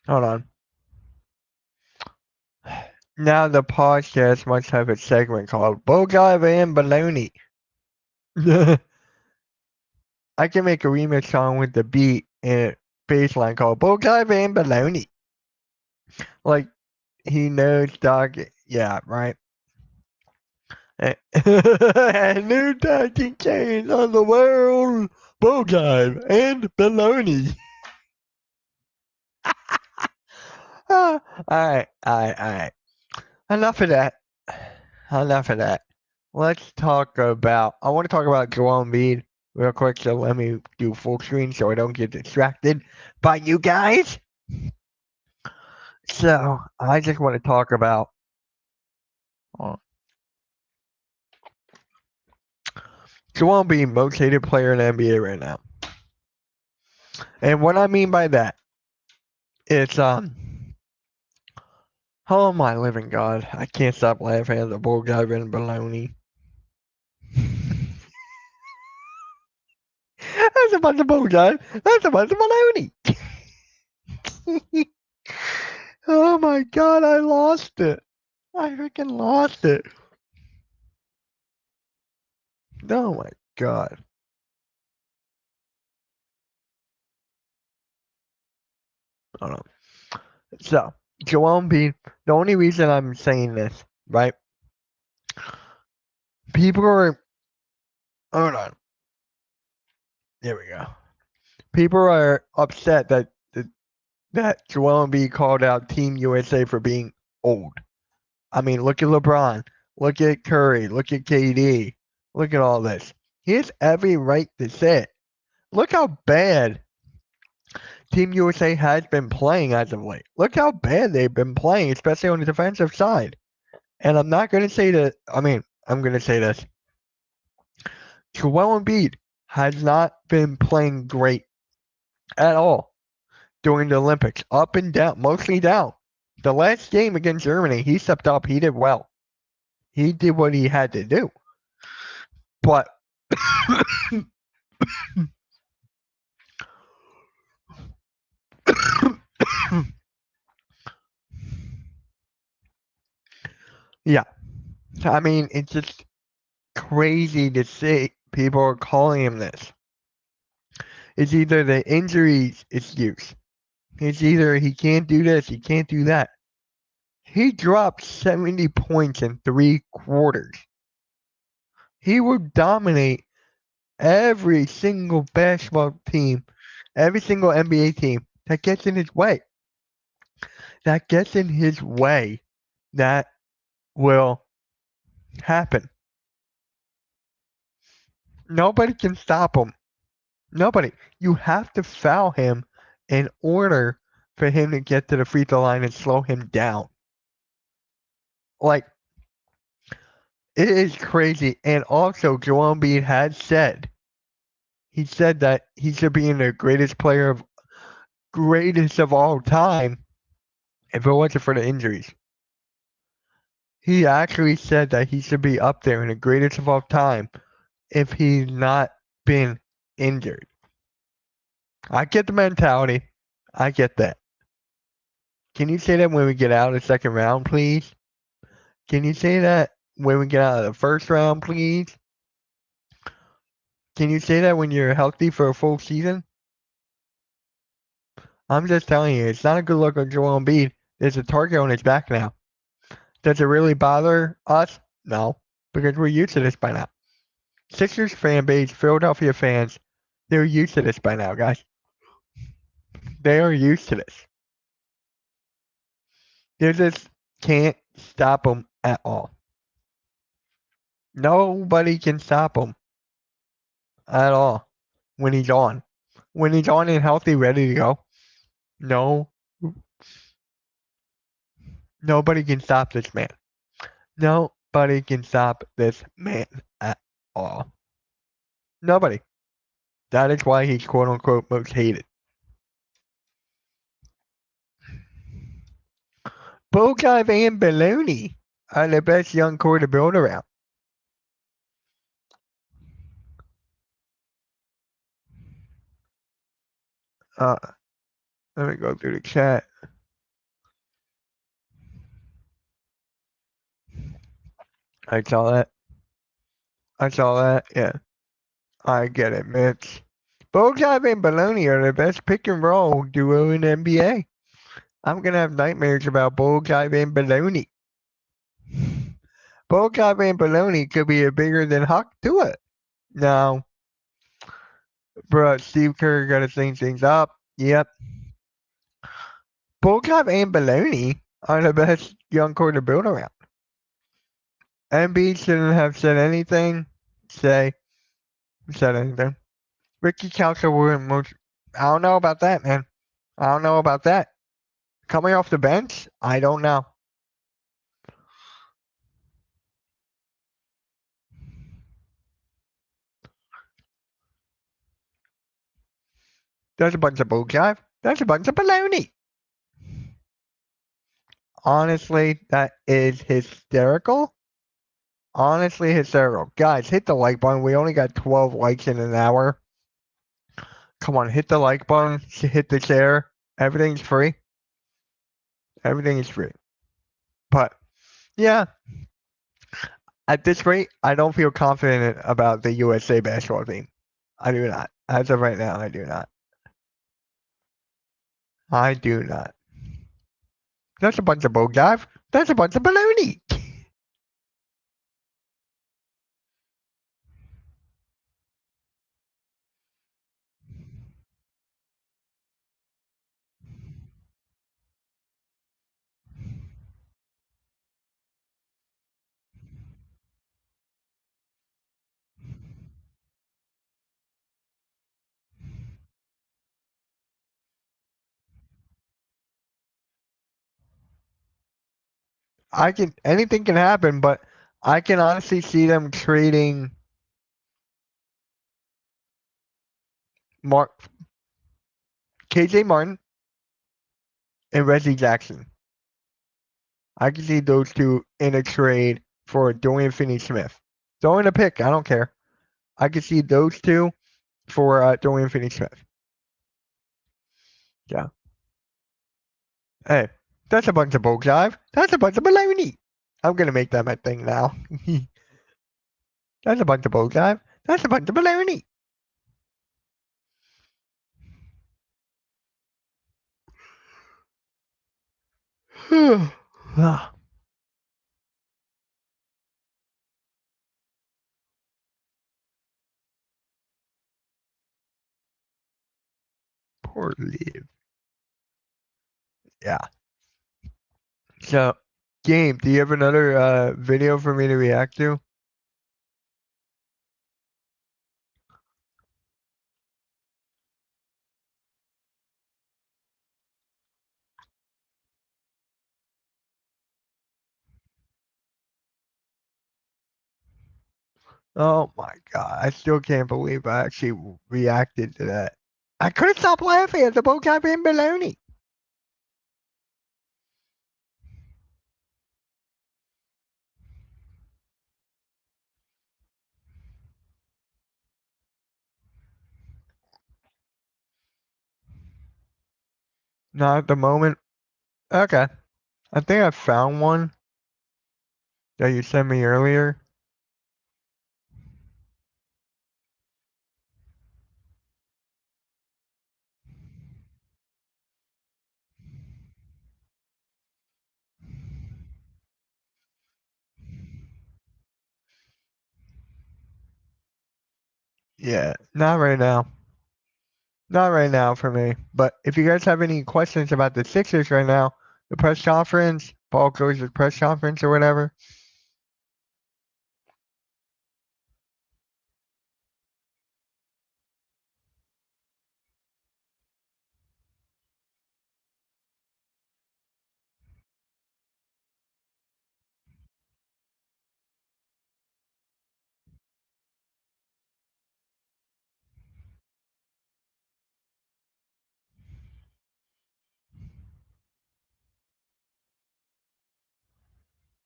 Hold on. Now the podcast must have a segment called Bulljive and Baloney. I can make a remix song with the beat and bass line called Bulljive and Baloney. Like, he knows dog. Yeah, right. A new talking change on the world. Bulljive and Baloney. Alright. Enough of that. Let's talk about. I want to talk about Joel Embiid real quick. So let me do full screen so I don't get distracted by you guys. So I just want to talk about. Joel Embiid, most hated player in the NBA right now. And what I mean by that, it's oh my living god, I can't stop laughing at the bulljive and baloney. That's a bunch of bullshit. That's a bunch of baloney. Oh my god, I lost it. I freaking lost it. Oh my god. Hold on. So, Joel Embiid, the only reason I'm saying this, right? People are, hold on. There we go. People are upset that Joel Embiid called out Team USA for being old. I mean, look at LeBron, look at Curry, look at KD, look at all this. He has every right to say it. Look how bad Team USA has been playing as of late. Look how bad they've been playing, especially on the defensive side. And I'm not going to say that, I mean, I'm going to say this. Joel Embiid has not been playing great at all during the Olympics. Up and down, mostly down. The last game against Germany, he stepped up. He did well. He did what he had to do. But yeah, I mean, it's just crazy to see people are calling him this. It's either the injuries excuse. It's either he can't do this, he can't do that. He dropped 70 points in 3 quarters. He would dominate every single basketball team, every single NBA team that gets in his way. That gets in his way. That will happen. Nobody can stop him. Nobody. You have to foul him in order for him to get to the free throw line and slow him down. Like, it is crazy. And also, Joel Embiid had said, he said that he should be in the greatest of all time if it wasn't for the injuries. He actually said that he should be up there in the greatest of all time if he's not been injured. I get the mentality. I get that. Can you say that when we get out of the second round, please? Can you say that when we get out of the first round, please? Can you say that when you're healthy for a full season? I'm just telling you, it's not a good look on Joel Embiid. There's a target on his back now. Does it really bother us? No, because we're used to this by now. Sixers fan base, Philadelphia fans, they're used to this by now, guys. They are used to this. They just can't stop him at all. Nobody can stop him at all when he's on. When he's on and healthy, ready to go, no, nobody can stop this man. Nobody can stop this man at all. Nobody. That is why he's quote unquote most hated. Bogive and Baloney are the best young core to build around. Let me go through the chat. I saw that. Yeah. I get it, Mitch. Bogive and Baloney are the best pick and roll duo in the NBA. I'm gonna have nightmares about Bogive and Baloney. Bogive and Baloney could be bigger than Huck to it. No. Bruh, Steve Kerr gotta clean things up. Yep. Bogive and Baloney are the best young core to build around. Embiid shouldn't have said anything. Said anything. Ricky Council wouldn't most. I don't know about that, man. I don't know about that. Coming off the bench, I don't know. That's a bunch of bulljive. That's a bunch of baloney. Honestly, that is hysterical. Honestly, hysterical. Guys, hit the like button. We only got 12 likes in an hour. Come on, hit the like button, hit the share. Everything's free. Everything is free. But yeah, at this rate, I don't feel confident about the USA basketball team. I do not. As of right now, I do not. I do not. That's a bunch of bulljive. That's a bunch of baloney. Anything can happen, but I can honestly see them trading Mark KJ Martin and Reggie Jackson. I can see those two in a trade for Dorian Finney-Smith. Throw in a pick, I don't care. I can see those two for Dorian Finney-Smith. Yeah. Hey, that's a bunch of bulljive. That's a bunch of baloney. I'm gonna make that my thing now. That's a bunch of bulljive. That's a bunch of baloney. Ah, poor Liv. Yeah. So, game, do you have another video for me to react to? Oh my god, I still can't believe I actually reacted to that. I couldn't stop laughing at the bulljive and baloney. Not at the moment. Okay. I think I found one that you sent me earlier. Yeah, not right now. Not right now for me. But if you guys have any questions about the Sixers right now, the press conference, Paul George's press conference or whatever.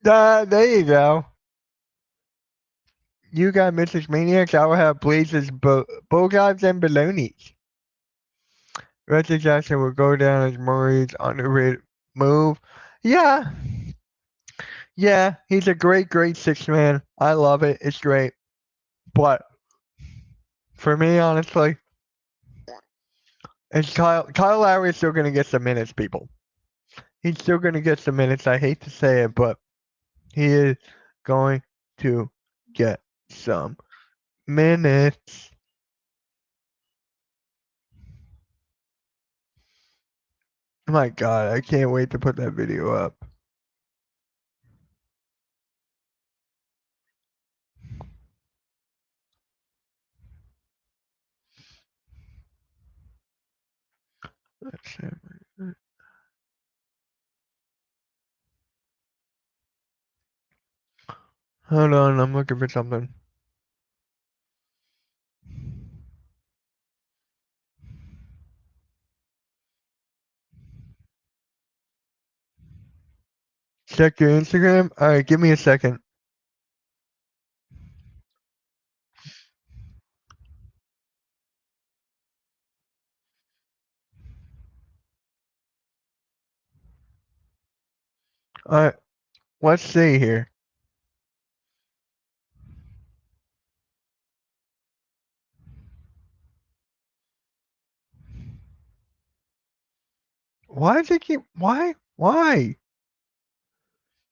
There you go. You got Mrs. Maniacs. I will have Blazes, Bulldogs, and Balonies. Reggie Jackson will go down as Murray's underrated move. Yeah. Yeah, he's a great, great six man. I love it. It's great. But for me, honestly, it's Kyle Lowry is still gonna get some minutes, people. He's still gonna get some minutes. I hate to say it, but he is going to get some minutes. My God, I can't wait to put that video up. Let's see. Hold on, I'm looking for something. Check your Instagram. All right, give me a second. Alright, let's see here. Why does it keep why? Why?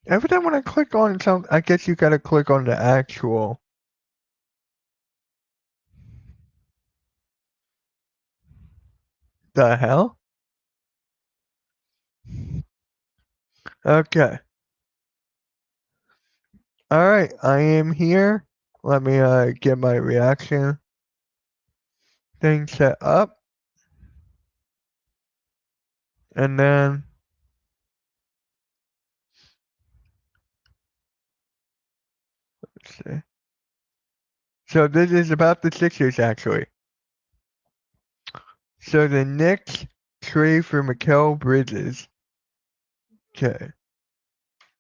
Every time when I click on some I guess you gotta click on the actual the hell? Okay. Alright, I am here. Let me get my reaction thing set up. And then let's see. So this is about the Sixers actually. So the Knicks trade for Mikal Bridges. Okay.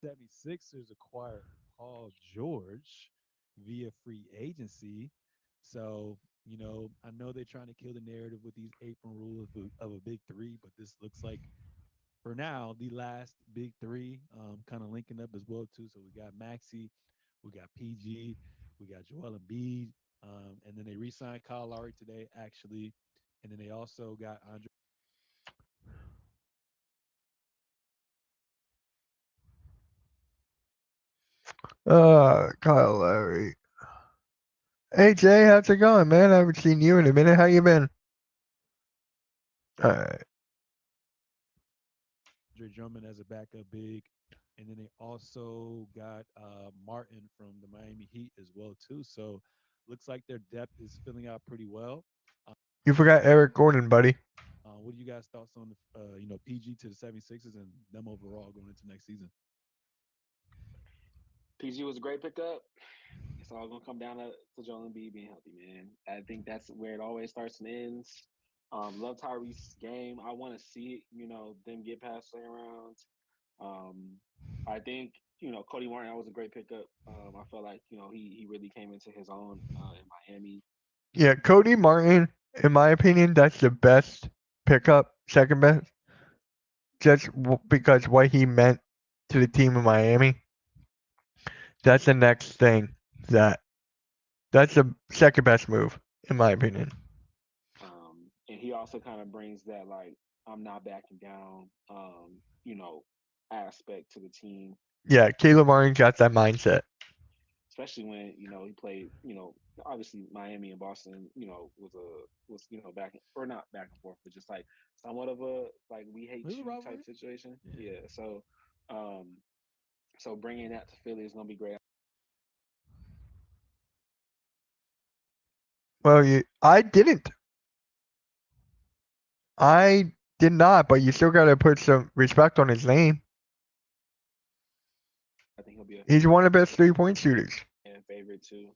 76ers acquired Paul George via free agency. So, I know they're trying to kill the narrative with these apron rules of a big three, but this looks like, for now, the last big three, kind of linking up as well, too. So we got Maxi, we got PG, we got Joel Embiid, and then they re signed Kyle Lowry today, actually. And then they also got Andre. Kyle Lowry. Hey Jay, how's it going, man? I haven't seen you in a minute. How you been? Alright. Drummond as a backup big. And then they also got Martin from the Miami Heat as well too. So looks like their depth is filling out pretty well. Uh, You forgot Eric Gordon, buddy. what do you guys thoughts on the PG to the 76ers and them overall going into next season? PG was a great pickup. It's all gonna come down to Joel Embiid being healthy, man. I think that's where it always starts and ends. Love Tyrese's game. I want to see it. Them get past second round. Um, I think Cody Martin. That was a great pickup. I felt like he really came into his own in Miami. Yeah, Cody Martin, in my opinion, that's the best pickup, second best, just because what he meant to the team in Miami. That's the next thing that that's the second best move, in my opinion. And he also kind of brings that like I'm not backing down, aspect to the team. Yeah, Caleb Martin got that mindset. Especially when he played. Obviously Miami and Boston. Was back or not back and forth, but just like somewhat of a like we It hate was a you type rivalry. situation. Yeah. Yeah. Um, so bringing that to Philly is gonna be great. Well, I didn't. I did not, but you still gotta put some respect on his name. I think he'll be a He's one of the best 3-point shooters. fan favorite too.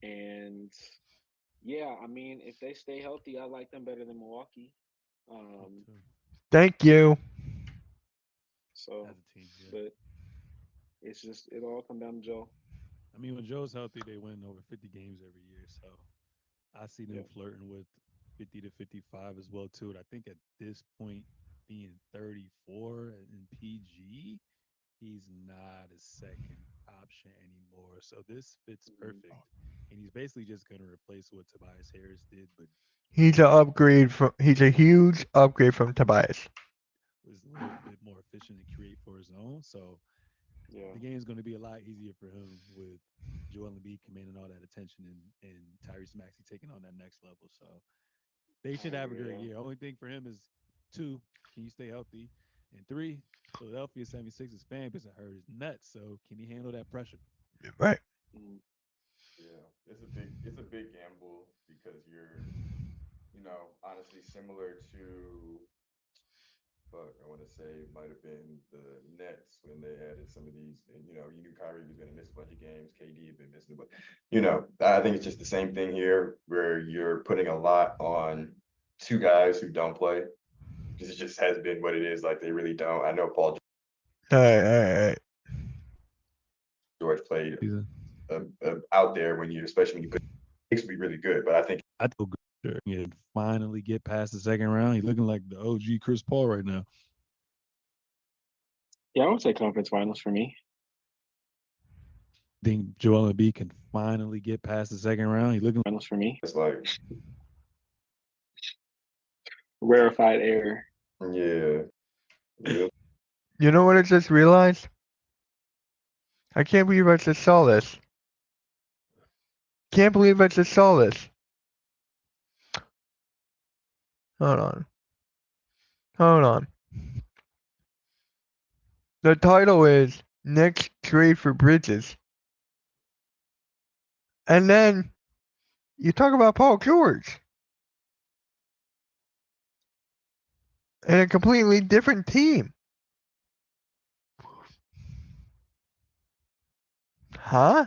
And yeah, I mean, if they stay healthy, I like them better than Milwaukee. Me Um, too. Thank you. so, As a team, yeah. but it's just it all come down to Joe. I mean, when Joe's healthy, they win over 50 games every year. So I see them Yeah. flirting with 50 to 55 as well too. And I think at this point, being 34 in PG, he's not a second option anymore. So this fits Mhm. perfect. And he's basically just going to replace what Tobias Harris did, but He's a upgrade from. He's a huge upgrade from Tobias. was a little bit more efficient and create for his own. So Yeah. the game's going to be a lot easier for him with Joel Embiid commanding all that attention and Tyrese Maxey taking on that next level. So they I should have a agree. great Yeah. year. Only thing for him is two, can you stay healthy? And three, Philadelphia 76ers fan base I heard is nuts. So can he handle that pressure? Right. Mhm. Yeah, it's a big gamble because you're, honestly similar to fuck, I want to say it might have been the Nets when they added some of these, and you knew Kyrie was going to miss a bunch of games. KD had been missing a bunch. I think it's just the same thing here, where you're putting a lot on two guys who don't play. Because it just has been what it is. Like they really don't. I know Paul All right. All right. George played Season. out there when especially when you put it to be really good. But I think I feel good and finally get past the second round. He's looking like the OG Chris Paul right now. Yeah, I would say conference finals for me. Think Joel Embiid can finally get past the second round? He's looking Finals for me. It's like, Rarefied air. yeah, yeah. You know what I just realized? I can't believe I just saw this. Can't believe I just saw this. Hold on. Hold on. The title is Next Trade for Bridges. And then you talk about Paul George. And a completely different team. Huh?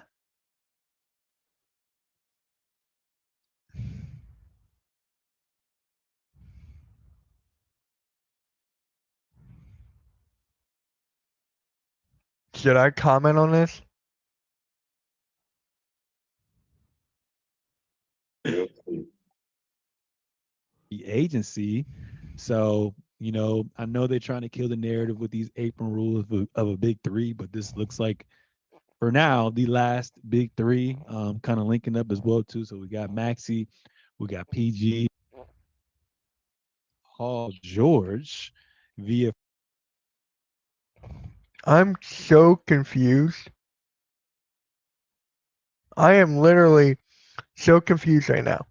Should I comment on this? the agency. So, I know they're trying to kill the narrative with these apron rules of a big three, but this looks like for now the last big three, kind of linking up as well too. So we got Maxi, we got PG, Paul George, via I'm so confused. I am literally so confused right now.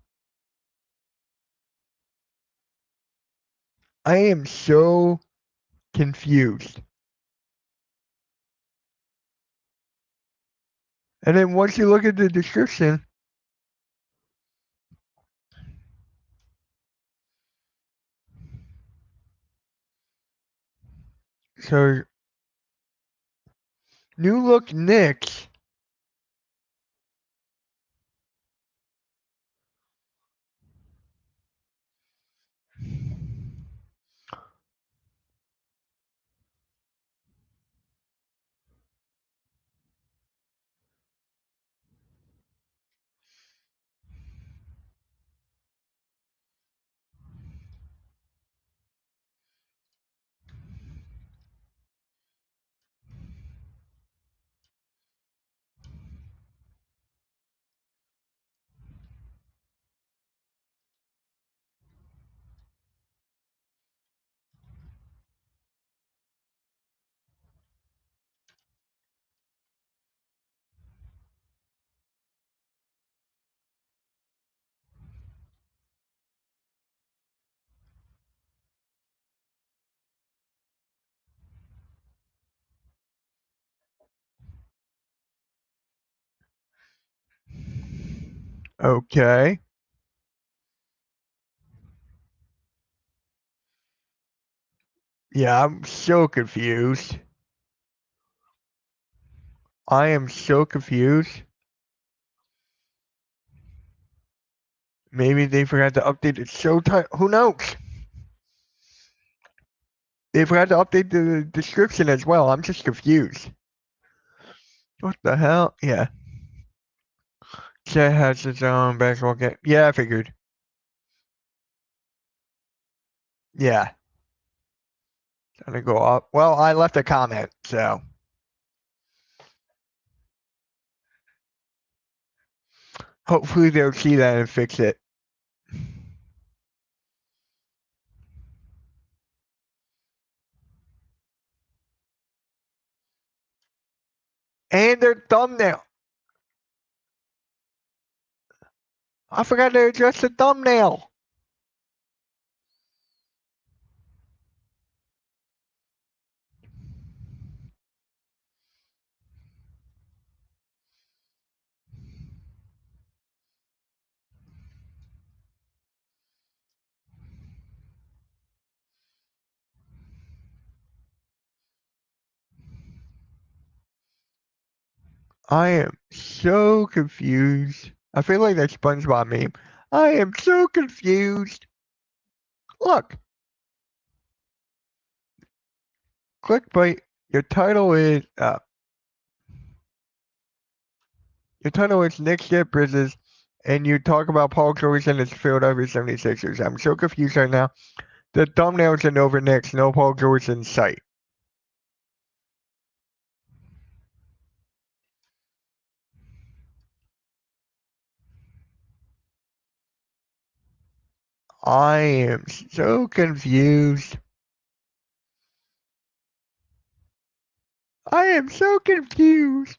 I am so confused. And then once you look at the description, so new look Knicks. Okay. Yeah, I'm so confused. I am so confused. Maybe they forgot to update it so tight. Who knows? They forgot to update the description as well. I'm just confused. What the hell? Yeah. Chet has his own basketball game. Yeah, I figured. Yeah. Gonna go up. Well, I left a comment, so. Hopefully they'll see that and fix it. And their thumbnail. I forgot to adjust the thumbnail. I am so confused. I feel like that SpongeBob meme. I am so confused. Look. Clickbait. Your title is Knicks Get Bridges, and you talk about Paul George and his Philadelphia 76ers. I'm so confused right now. The thumbnail's an over Knicks, no Paul George in sight. I am so confused. I am so confused.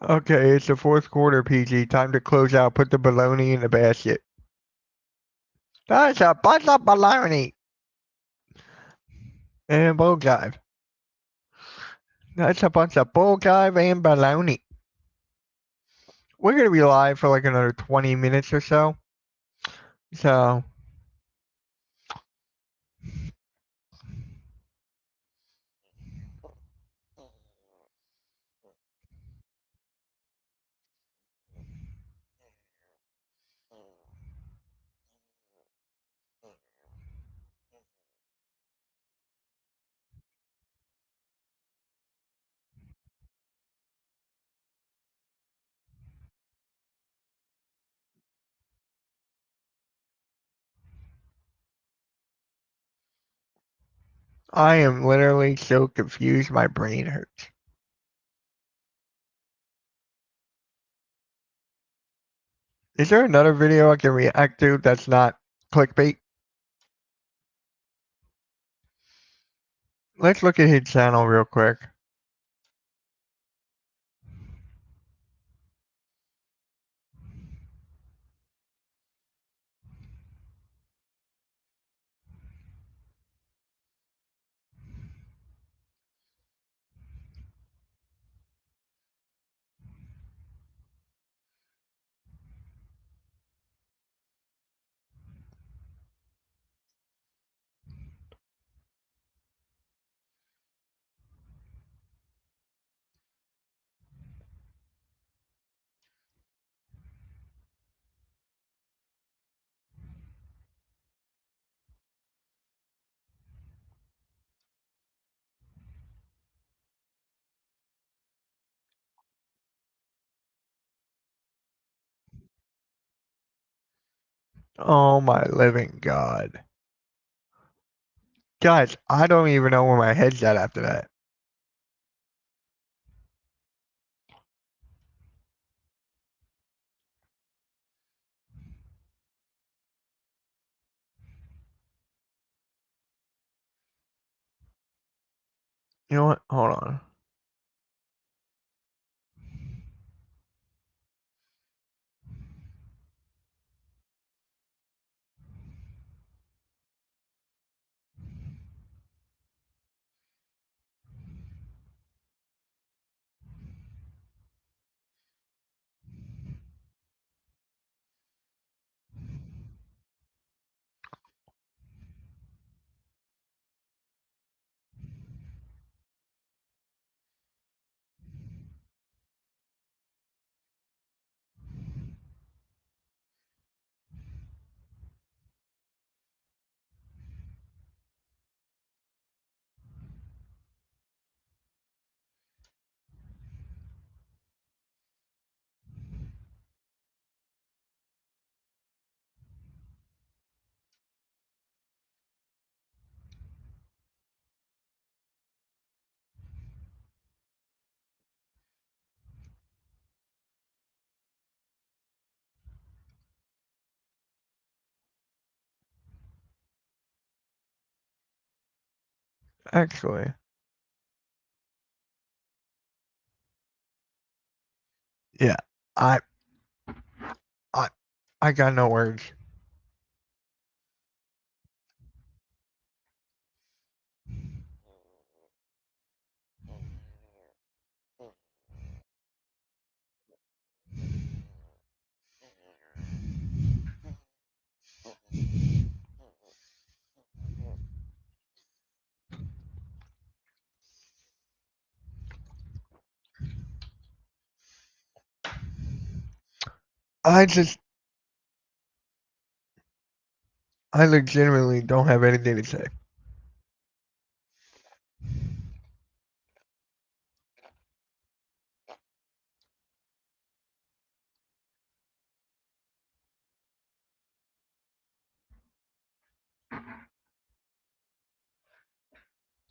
Okay, it's the fourth quarter, PG. Time to close out. Put the baloney in the basket. That's a bunch of baloney. And bull jive. That's a bunch of bull jive and baloney. We're going to be live for like another 20 minutes or so. So, I am literally so confused. My brain hurts. Is there another video I can react to that's not clickbait? Let's look at his channel real quick. Oh my living God. Guys, I don't even know where my head's at after that. You know what? Hold on. Actually, yeah. I I I got no words. I just I legitimately don't have anything to say.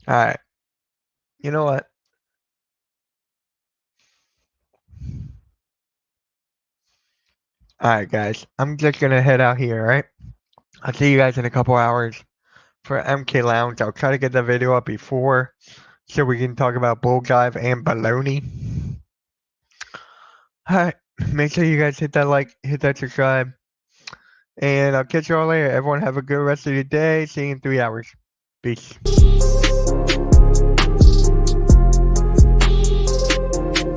All right. You know what? All right, guys. I'm just gonna head out here. All right. I'll see you guys in a couple hours for MK Lounge. I'll try to get the video up before so we can talk about bull dive and baloney. All right. Make sure you guys hit that like, hit that subscribe, and I'll catch you all later. Everyone have a good rest of your day. See you in 3 hours. Peace.